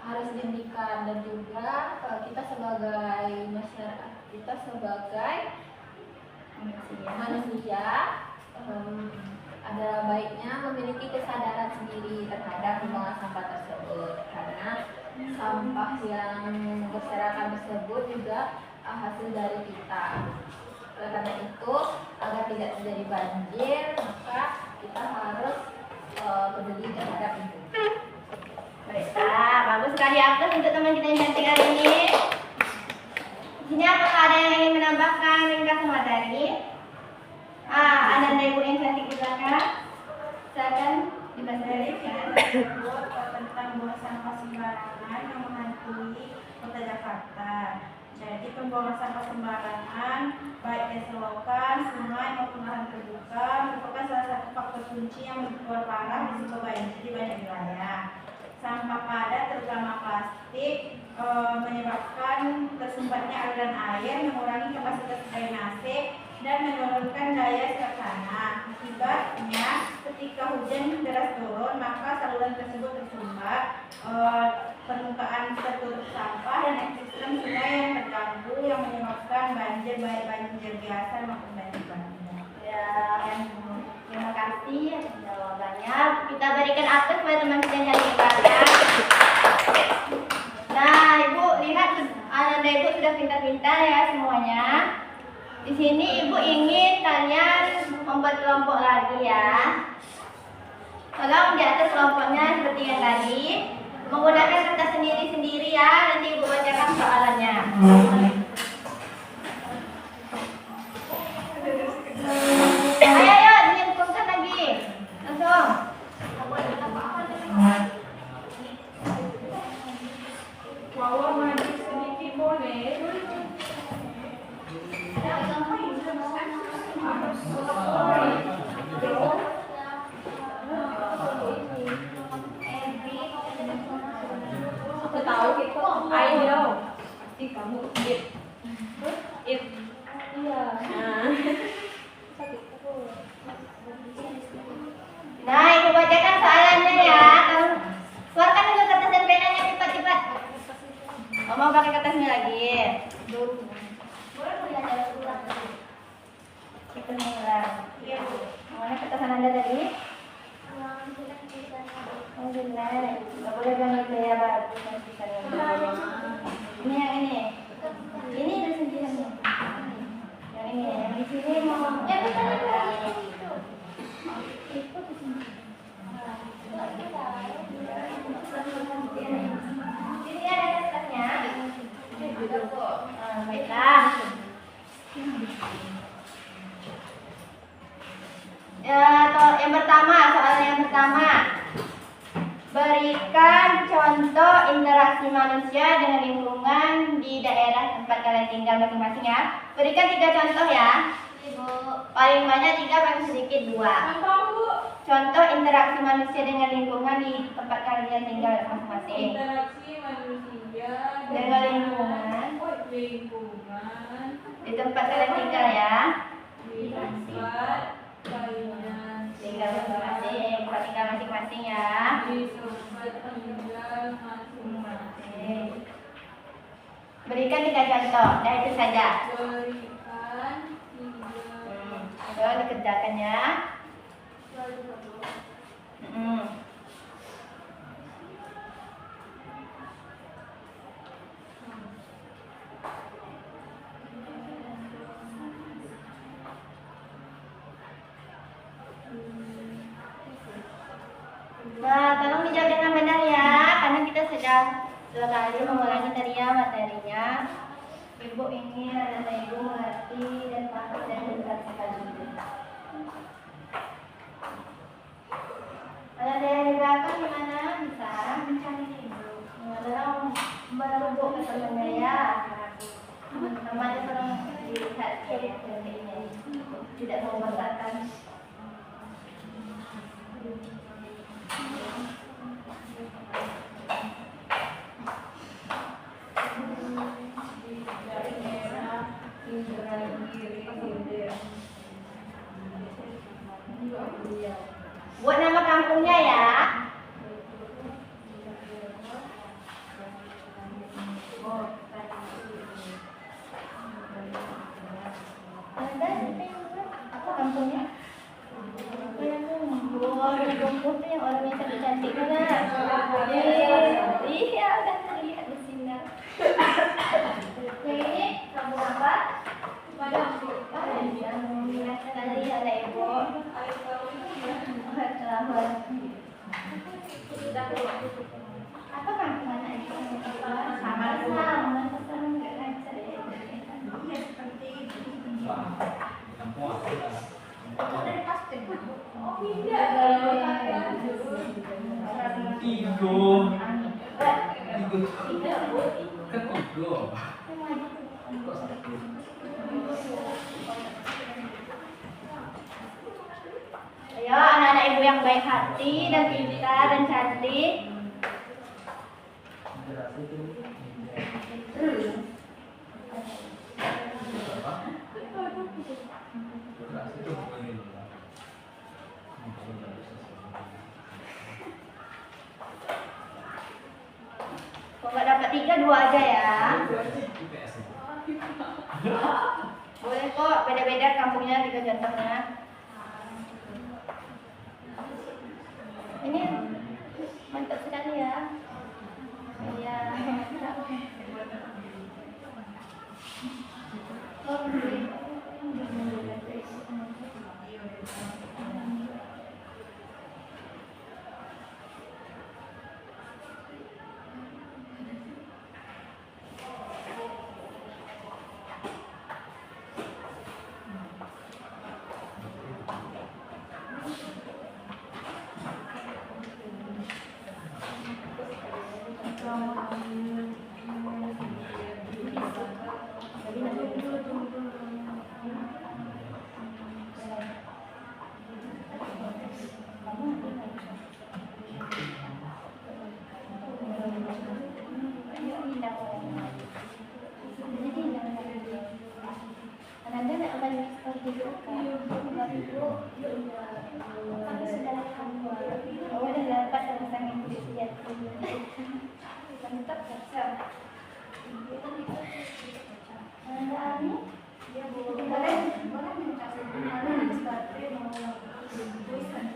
harus dihentikan, dan juga kita sebagai masyarakat, kita sebagai manusia ada baiknya memiliki kesadaran sendiri terhadap pembuangan sampah tersebut, karena sampah yang berserakan tersebut juga hasil dari kita. Oleh karena itu, agar tidak terjadi banjir, maka kita harus peduli terhadap itu. Bagus sekali atas untuk teman kita yang cantik hari ini. Di sini apakah ada yang ingin menambahkan ringkasan materi? Ada Ibu yang cantik di belakang. Silakan dibacakan. Tentang buang sampah sembarangan yang menghantui kota Jakarta. Jadi pembuangan sampah sembarangan, baik di selokan, sungai maupun lahan terbuka, merupakan salah satu faktor kunci yang memperparah risiko banjir di banyak wilayah. Sampah padat, terutama plastik, menyebabkan tersumbatnya aliran air, mengurangi kapasitas drainase, dan menurunkan daya serap tanah. Akibatnya, ketika hujan deras turun, maka saluran tersebut tersumbat, permukaan tertutup sampah, dan ekosistem sungai yang terganggu, yang menyebabkan banjir, baik banjir biasa maupun banjir bandang. Ya, Terima kasih atas jawabannya. Kita berikan aplaus kepada teman kita yang hebat. Nah, Ibu lihat anak Ibu sudah pintar-pintar ya semuanya. Di sini Ibu ingin kalian membuat kelompok lagi ya. Tolong diatur kelompoknya seperti yang tadi. Menggunakan kertas sendiri-sendiri ya. Nanti Ibu bacakan soalannya. Ayo, diinfokan lagi. Langsung. Wawa maju sedikit boleh. Aku tahu itu. I know. Pasti kamu it. Iya. Nah, Ibu bacakan soalannya ya. Keluarkan dulu kertas dan penanya cepat-cepat. Mau pakai kertasnya lagi. Boleh lihat ada ulang. Kita ulang. Mana kertas Anda tadi? Oh, benar. Nggak boleh banget ya, bagus. Ini yang ini. Ini ada sendiriannya. Yang ini, yang di sini mau. Ya, betul. Ini ada kertasnya. Baiklah. Yang pertama, soal yang pertama. Berikan contoh interaksi manusia dengan lingkungan di daerah tempat kalian tinggal masing-masing ya. Berikan 3 contoh ya. Paling banyak 3, paling sedikit 2. Contoh interaksi manusia dengan lingkungan di tempat kalian tinggal masing-masing. Interaksi manusia Dengan lingkungan di tempat kalian tinggal ya. di tempat kalian Tinggal masing-masing, tempat tinggal masing-masing ya. di tempat tinggal masing-masing. Berikan 3 contoh, dah itu saja. Berikan 3 Coba dikerjakan ya. Nah, tolong dijawab dengan benar ya, karena kita sudah 2 kali mengulangi tadi ya materinya. Ibu ingin anak ibu mengerti dan paham dan memperhatikan diri. Kalau ada yang di belakang gimana? Bisa mencari ibu. Tolong berhubung ke temannya ya. Temannya tolong dilihat ya, ini tidak membatalkan. Buat nama kampungnya ya. Apa kampungnya? Kampung yang orang yang cantik-cantik mana? Iya, udah terlihat di sini. Yang ini kampung apa? Padang. Tadi ada ibu. Apa kampung mana itu? Sama. Nggak lancar ya. Kampung aku lah. Oh, tidak. Tigo. Ketigo. Ayo anak-anak ibu yang baik hati dan pintar dan cantik. Kalau nggak dapat 3, 2 aja ya. Boleh kok, beda-beda kampungnya 3 contohnya. Ini mantap sekali ya. Iya.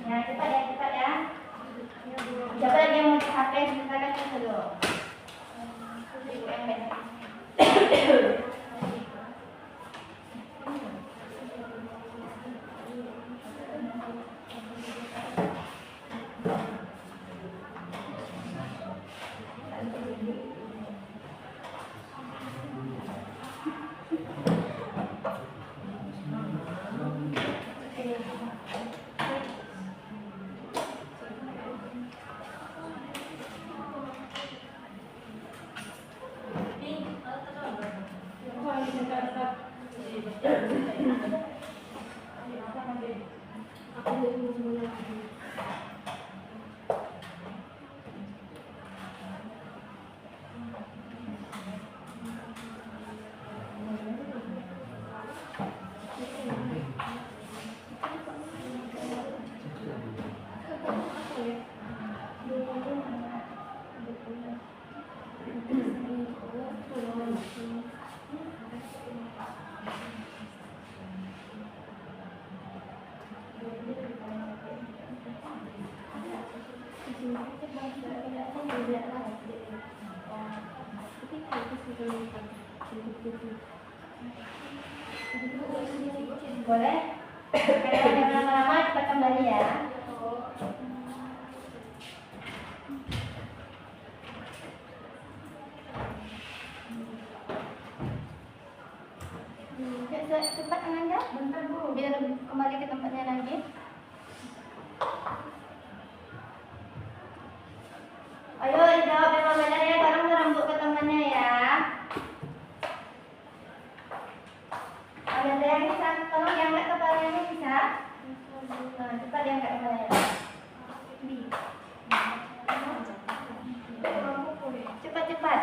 Ya, cepat ya. Siapa lagi yang mau cek HP? Silakan cek dulu. Ibu yang benar. Boleh? Kalau yang lama-lama cepat kembali ya. Cepat Ananda, bentar Bu, biar kembali ke tempatnya lagi. Ayo dijawab memang benar ya, tolong rambut ke temannya ya. Ada yang bisa, tolong diangkat kepalanya bisa. Nah, cepat diangkat kepalanya. Cepat.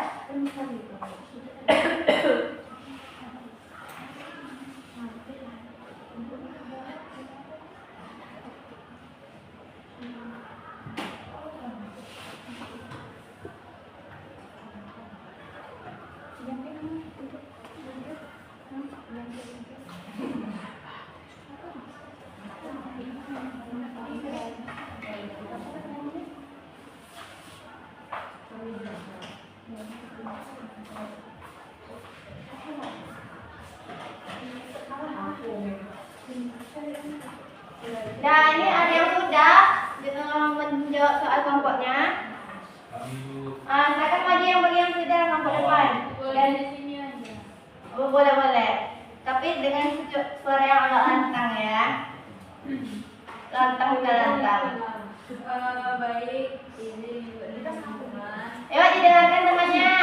Nah, ini ada yang sudah menjawab soal kelompoknya. Silakan maju yang bagi yang sudah kelompok depan. Dan di sini aja. Boleh. Tapi dengan suara yang agak lantang ya. Lantang. Baik, ini kita sambungan. Ayo didengarkan temannya.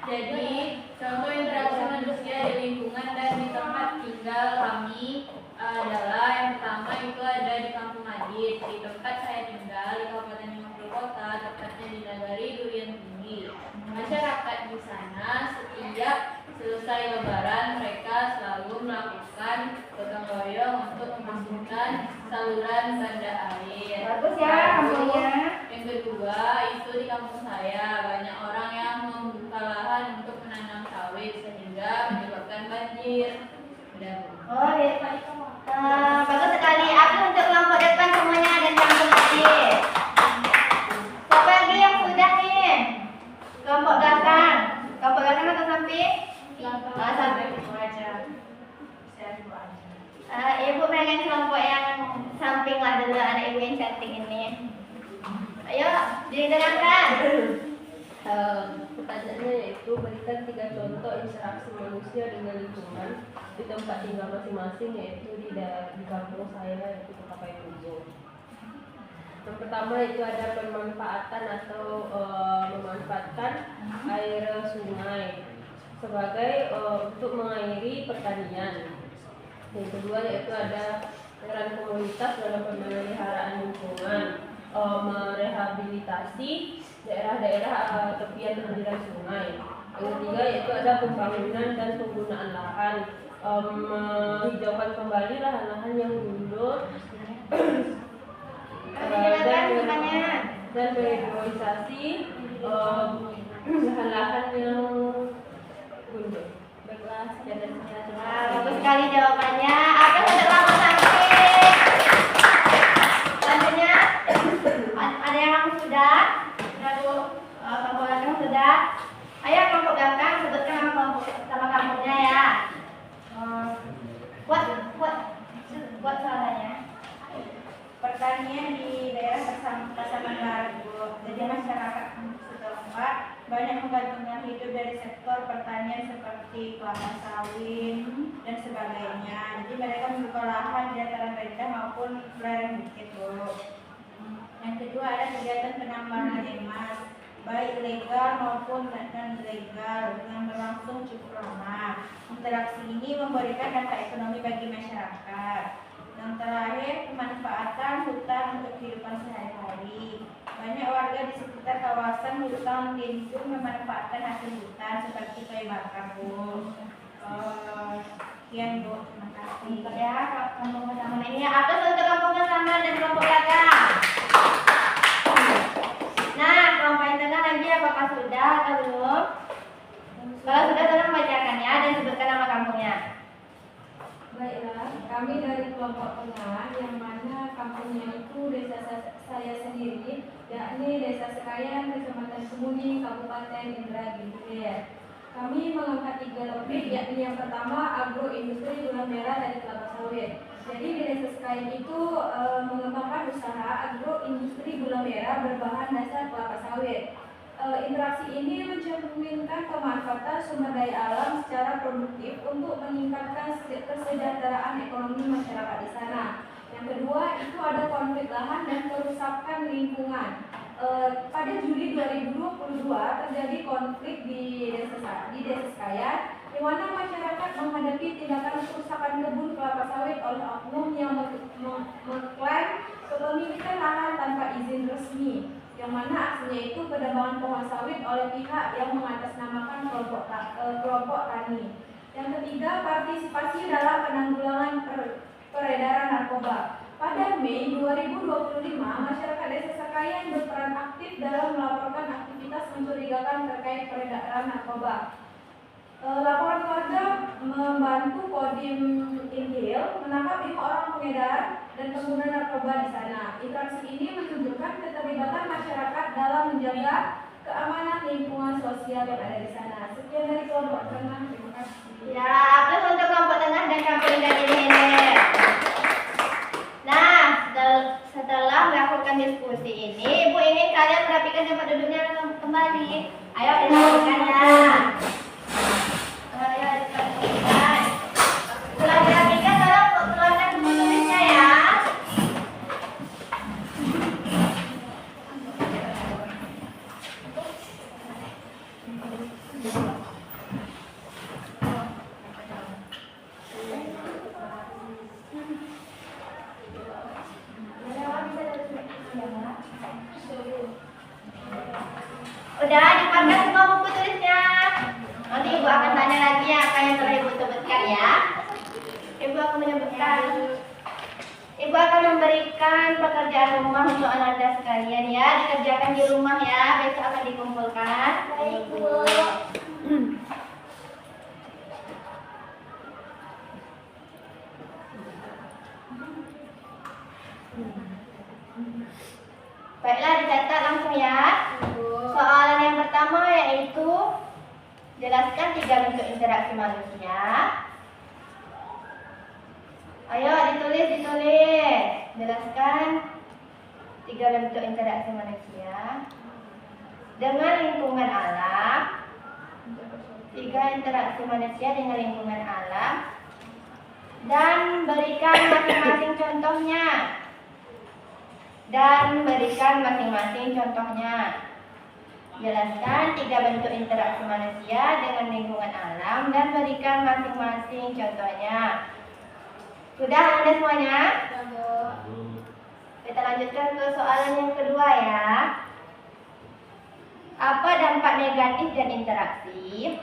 Jadi, contoh interaksi manusia di lingkungan dan di tempat tinggal kami adalah yang pertama itu ada di Kampung Adit, di tempat saya tinggal di Kabupaten Lima Kota, tepatnya di Nagari Durian Tinggi. Masyarakat di sana setiap selesai Lebaran mereka selalu melakukan gotong royong untuk membersihkan saluran banda air. Bagus ya kampungnya. Yang kedua itu di kampung saya banyak orang yang membuka lahan untuk menanam sawit sehingga menyebabkan banjir. Oh, ya. Bagus sekali. Aku untuk kelompok depan semuanya dan kampung Adit. penting ini. Ayo, diterangkan. Pertanyaannya yaitu berikan 3 contoh interaksi manusia dengan lingkungan di tempat tinggal masing-masing, yaitu di kampung saya, yaitu Kota Payakumbuh. Yang pertama itu ada pemanfaatan atau memanfaatkan air sungai sebagai untuk mengairi pertanian. Yang kedua yaitu ada peran komunitas dalam pemeliharaan lingkungan, merehabilitasi daerah-daerah tepian aliran sungai. Yang ketiga yaitu ada pembangunan dan penggunaan lahan, menghijaukan kembali lahan-lahan yang gundul dan merevitalisasi lahan-lahan yang gundul. Baiklah, sekian dari saya. Bagus sekali jawabannya. Apa setelah sakit? Selanjutnya ada yang sudah? Bu, kelompok yang sudah. Ayo kelompok belakang sebutkan nama kampungnya ya. Buat soalnya. Pertanian di daerah Pasaman Barat, Bu. Jadi masyarakat setempat banyak menggantungkan hidup dari sektor pertanian seperti kelapa sawit dan sebagainya. Jadi mereka membuka lahan di dataran rendah maupun lereng bukit, Bu. Yang kedua ada kegiatan penambangan emas, baik legal maupun non ilegal yang berlangsung cukup lama. Interaksi ini memberikan dampak ekonomi bagi masyarakat. Yang terakhir, pemanfaatan hutan untuk kehidupan sehari-hari. Banyak warga di sekitar kawasan hutan lindung memanfaatkan hasil hutan seperti kayu bakar, Bu. Sekian, Bu. Terima kasih. Ya, kampung pertama ini atas untuk kampung pertama dan kelompok belakang. Nah, kelompok yang tengah lagi apakah sudah atau belum? Kalau sudah, tolong bacakannya dan sebutkan nama kampungnya. Baiklah, kami dari kelompok tengah yang mana kampungnya itu desa saya sendiri, yakni Desa Sekayan, Kecamatan Semuni, Kabupaten Indragiri Hilir. Kami mengangkat 3 topik, yakni yang pertama agroindustri gula merah dan kelapa sawit. Jadi di Desa Sekayan itu mengembangkan usaha agroindustri gula merah berbahan dasar kelapa sawit. Interaksi ini mencerminkan pemanfaatan sumber daya alam secara produktif untuk meningkatkan kesejahteraan ekonomi masyarakat di sana. Yang kedua itu ada konflik lahan dan kerusakan lingkungan. Pada Juli 2022 terjadi konflik di Desa Sekayan, di mana masyarakat menghadapi tindakan kerusakan kebun kelapa sawit oleh oknum yang mengklaim kepemilikan lahan tanpa izin resmi, yang mana aslinya itu penebangan pohon sawit oleh pihak yang mengatasnamakan kelompok tani. Yang ketiga, partisipasi dalam penanggulangan peredaran narkoba. Pada Mei 2025, masyarakat Desa Sekayan berperan aktif dalam melaporkan aktivitas mencurigakan terkait peredaran narkoba. Laporan warga membantu Kodim Inhil menangkap 5 orang pengedar dan pengguna narkoba di sana. Interaksi ini menunjukkan keterlibatan masyarakat dalam menjaga keamanan lingkungan sosial yang ada di sana. Sekian dari kelompok tengah. Terima kasih. Ya, aplaus untuk kelompok tengah dan kampung Indragiri Hilir. Nah, setelah melakukan diskusi ini, Ibu ingin kalian merapikan tempat duduknya kembali. Ayo dirapikannya. Setelah dirapikan, tolong keluarkan buku tulisnya ya. Udah dipakai semua buku tulisnya. Nanti Ibu akan tanya lagi apa yang telah Ibu sebutkan ya. Ibu akan menyebutkan. Ibu akan memberikan pekerjaan rumah untuk anak-anak sekalian ya. Dikerjakan di rumah ya. Besok akan dikumpulkan. Baik, Bu. Baiklah, dicatat langsung ya. Soalan yang pertama yaitu jelaskan 3 bentuk interaksi manusia. Ayo ditulis. Jelaskan 3 bentuk interaksi manusia dengan lingkungan alam. 3 interaksi manusia dengan lingkungan alam. Dan berikan masing-masing contohnya. Jelaskan 3 bentuk interaksi manusia dengan lingkungan alam dan berikan masing-masing contohnya. Sudah Anda semuanya? Kita lanjutkan ke soalan yang kedua ya. Apa dampak negatif dan interaksi?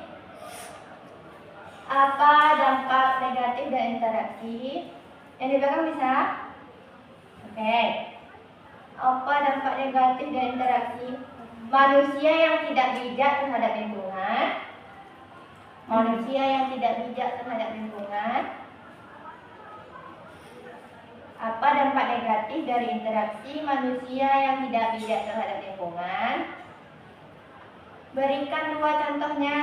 Apa dampak negatif dan interaksi? Yang di belakang bisa? Oke. Apa dampak negatif dan interaksi? Manusia yang tidak bijak terhadap lingkungan. Apa dampak negatif dari interaksi manusia yang tidak bijak terhadap lingkungan? Berikan 2 contohnya.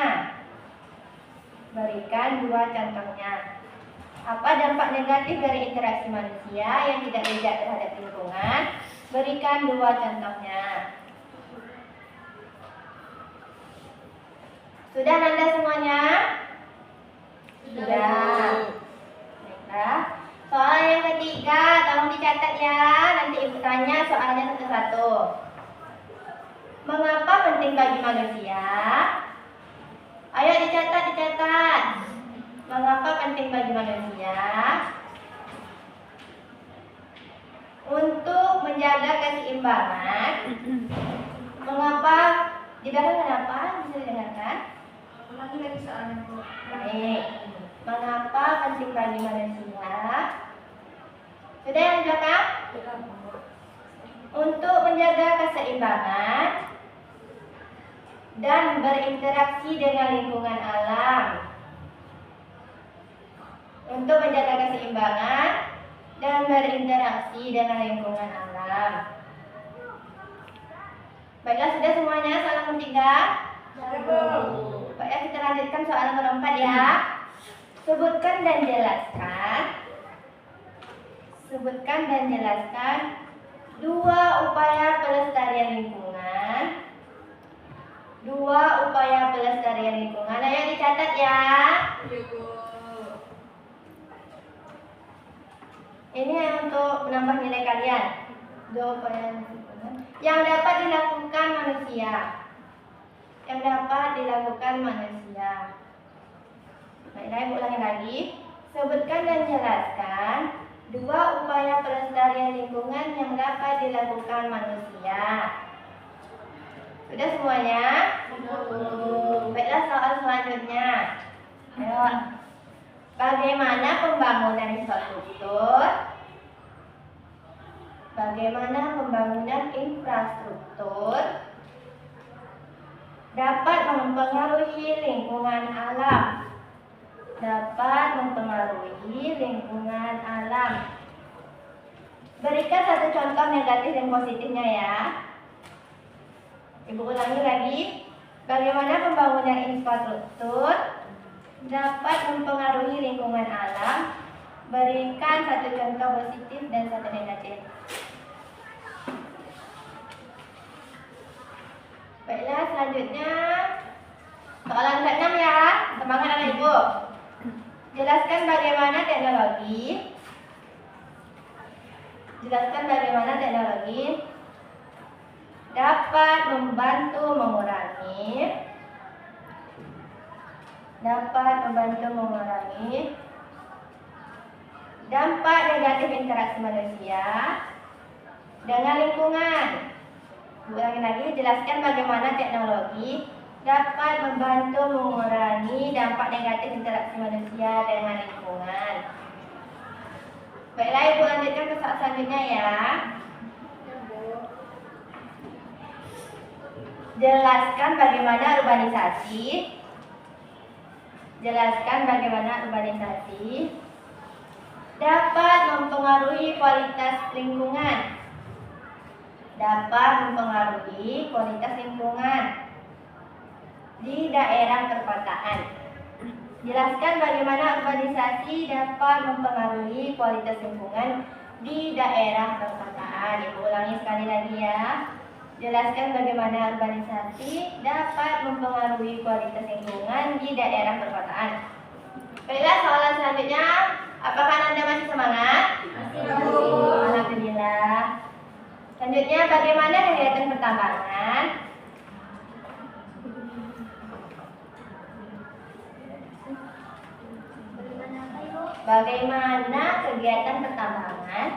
Apa dampak negatif dari interaksi manusia yang tidak bijak terhadap lingkungan? Berikan 2 contohnya. Sudah Anda semuanya? Sudah. Baiklah. Soal yang ketiga, tolong dicatat ya. Nanti Ibu tanya soalnya satu-satu. Mengapa penting bagi manusia? Ayo dicatat. Mengapa penting bagi manusia? Untuk menjaga keseimbangan. Mengapa? Di belakang kenapa? Bisa didengarkan? Ulangi lagi soalnya Bu. Baik. Mengapa penting bagi manusia? Sudah yang di belakang? Untuk menjaga keseimbangan dan berinteraksi dengan lingkungan alam. Untuk menjaga keseimbangan dan berinteraksi dengan lingkungan alam. Baiklah, sudah semuanya soal nomor 3? Baiklah, kita lanjutkan soal nomor 4 ya. Sebutkan dan jelaskan 2 upaya pelestarian lingkungan. Ayo dicatat ya. Ini untuk menambah nilai kalian. 2 upaya lingkungan yang dapat dilakukan manusia. Baiklah, Ibu ulangi lagi. Sebutkan dan jelaskan 2 upaya pelestarian lingkungan yang dapat dilakukan manusia. Sudah semuanya? Baiklah, soal selanjutnya. Ayo. Bagaimana pembangunan infrastruktur dapat mempengaruhi lingkungan alam. Berikan 1 contoh negatif dan positifnya ya. Ibu ulangi lagi. Bagaimana pembangunan infrastruktur dapat mempengaruhi lingkungan alam? Berikan 1 contoh positif dan 1 negatif. Baiklah, selanjutnya soalan ke-6 ya. Semangat anak Ibu. Jelaskan bagaimana teknologi dapat membantu mengurangi dampak negatif interaksi manusia dengan lingkungan. Ulangi lagi, jelaskan bagaimana teknologi dapat membantu mengurangi dampak negatif interaksi manusia dengan lingkungan. Baiklah, Ibu lanjutkan ke soal selanjutnya ya. Jelaskan bagaimana urbanisasi dapat mempengaruhi kualitas lingkungan. Di daerah perkotaan. Jelaskan bagaimana urbanisasi dapat mempengaruhi kualitas lingkungan di daerah perkotaan. Ibu ulangi sekali lagi ya. Jelaskan bagaimana urbanisasi dapat mempengaruhi kualitas lingkungan di daerah perkotaan. Baiklah, soalan selanjutnya. Apakah Anda masih semangat? Alhamdulillah. Selanjutnya, bagaimana kegiatan pertambangan? Bagaimana kegiatan pertambangan?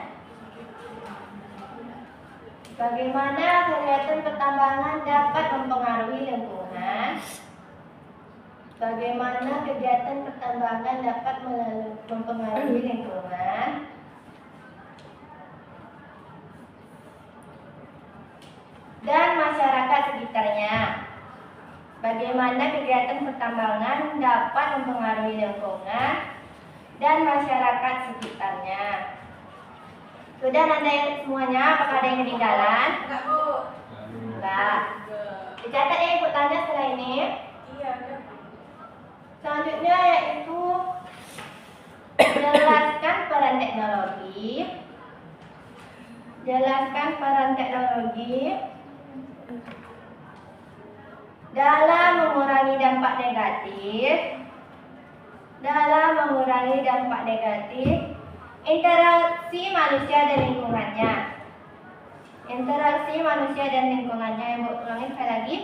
Bagaimana kegiatan pertambangan dapat mempengaruhi lingkungan? Bagaimana kegiatan pertambangan dapat mempengaruhi lingkungan? Dan masyarakat sekitarnya. Bagaimana kegiatan pertambangan dapat mempengaruhi lingkungan dan masyarakat sekitarnya. Sudah Anda semuanya? Apakah ada yang ketinggalan? Enggak, Bu. Enggak. Dicatat ya Ibu tanya setelah ini. Iya, enggak. Selanjutnya yaitu jelaskan peran teknologi. Jelaskan peran teknologi dalam mengurangi dampak negatif. Dalam mengurangi dampak negatif interaksi manusia dan lingkungannya. Interaksi manusia dan lingkungannya. Ibu ulangi sekali lagi.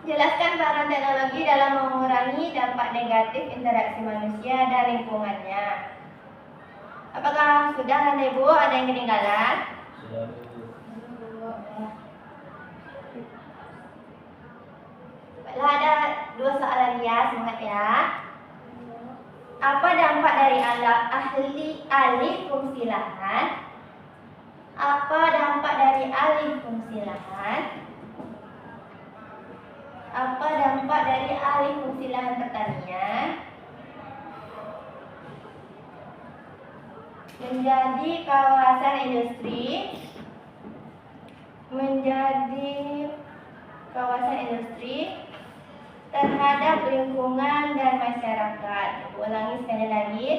Jelaskan peran teknologi dalam mengurangi dampak negatif interaksi manusia dan lingkungannya. Apakah sudah Anda Ibu? Ada yang ketinggalan? Baiklah, ada 2 soalan ya, semangat ya. Apa dampak dari alih fungsi lahan? Apa dampak dari alih fungsi lahan? Apa dampak dari alih fungsi lahan pertanian menjadi kawasan industri? Menjadi kawasan industri terhadap lingkungan dan masyarakat. Ulangi sekali lagi.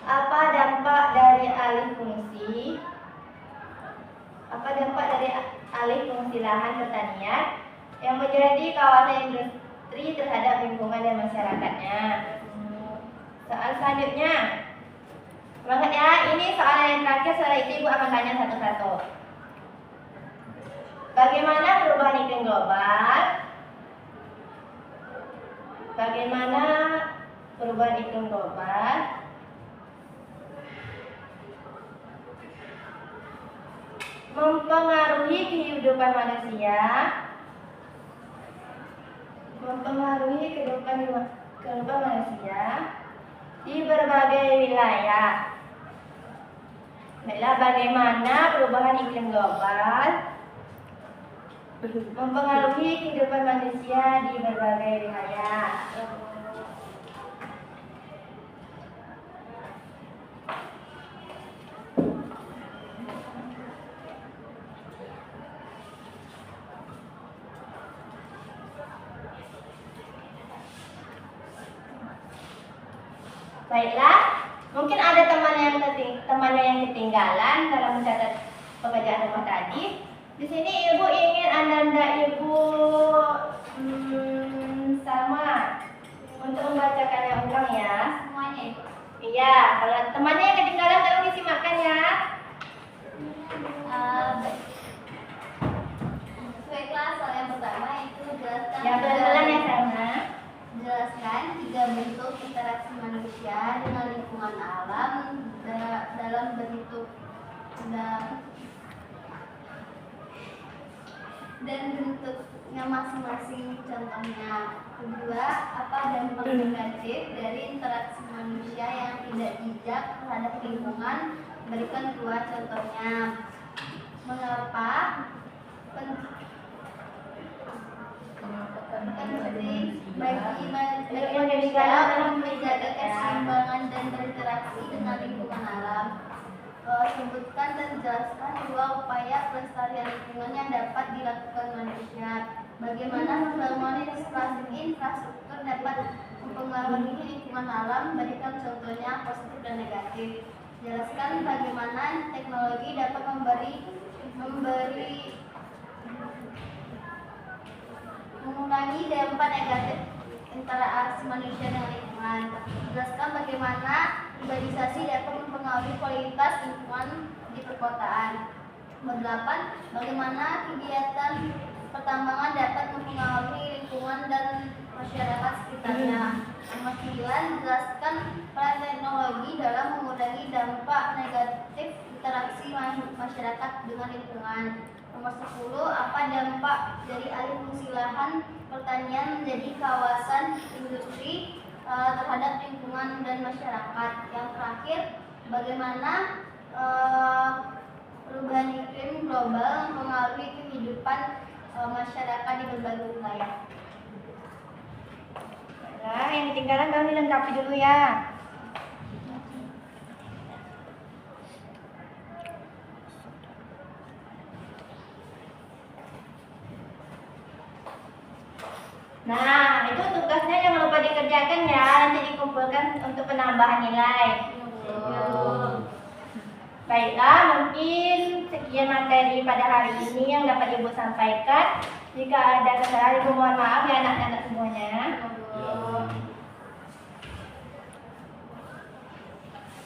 Apa dampak dari alih fungsi? Apa dampak dari alih fungsi lahan pertanian yang menjadi kawasan industri terhadap lingkungan dan masyarakatnya? Soal selanjutnya. Semangat ya, ini soalan yang terakhir. Setelah itu Ibu akan tanya satu-satu. Bagaimana perubahan iklim global? Bagaimana perubahan iklim global mempengaruhi kehidupan manusia? Mempengaruhi kehidupan manusia di berbagai wilayah. Baiklah, bagaimana perubahan iklim global mempengaruhi kehidupan manusia di berbagai wilayah? Baiklah, mungkin ada temannya yang ketinggalan dalam mencatat pekerjaan rumah tadi. Di sini Ibu ingin Anda Ibu sama untuk membacakannya ulang ya. Semuanya Ibu. Iya, kalau temannya yang ketinggalan tolong disimakkan ya. Baiklah, soal yang pertama itu jelaskan. Ya, pelan-pelan ya sama. Jelaskan 3 bentuk interaksi manusia dengan lingkungan alam dalam bentuk dan bentuknya masing-masing. Contohnya. Kedua, apa dampak negatif dari interaksi manusia yang tidak bijak terhadap lingkungan? Berikan 2 contohnya. Mengapa penting bagi manusia dalam menjaga keseimbangan dan berinteraksi dengan lingkungan alam? Sebutkan dan jelaskan 2 upaya pelestarian lingkungan yang dapat dilakukan manusia. Bagaimana pembangunan infrastruktur dapat mempengaruhi lingkungan alam? Berikan contohnya positif dan negatif. Jelaskan bagaimana teknologi dapat mengurangi dampak negatif interaksi manusia dengan lingkungan. Jelaskan bagaimana urbanisasi dapat mempengaruhi kualitas lingkungan di perkotaan. Nomor 8, bagaimana kegiatan pertambangan dapat mempengaruhi lingkungan dan masyarakat sekitarnya. Nomor 9, jelaskan peran teknologi dalam mengurangi dampak negatif interaksi masyarakat dengan lingkungan. Nomor 10, apa dampak dari alih fungsi lahan pertanian menjadi kawasan industri terhadap lingkungan dan masyarakat. Yang terakhir, bagaimana perubahan iklim global mempengaruhi kehidupan masyarakat di berbagai wilayah. Nah, yang ketinggalan kalian dilengkapi dulu ya. Nah, itu tugasnya jangan lupa dikerjakan ya. Nanti dikumpulkan untuk penambahan nilai. Baiklah, mungkin sekian materi pada hari ini yang dapat Ibu sampaikan. Jika ada kesalahan, Ibu mohon maaf ya anak-anak semuanya.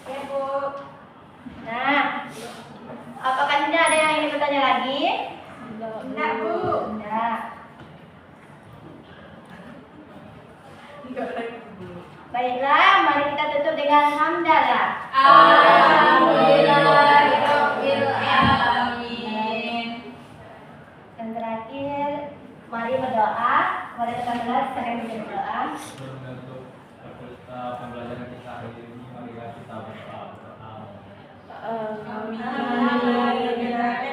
Ya, Bu. Nah, apakah tidak ada yang ingin bertanya lagi? Enggak, Bu. Enggak. Baiklah, mari kita tutup dengan hamdalah. Alhamdulillahirabbil alamin. Yang terakhir, mari berdoa. Mari kita berdoa. Untuk pembelajaran kita hari ini, mari kita berdoa.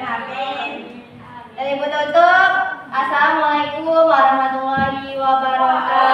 Amin. Dan Ibu tutup. Assalamualaikum warahmatullahi wabarakatuh.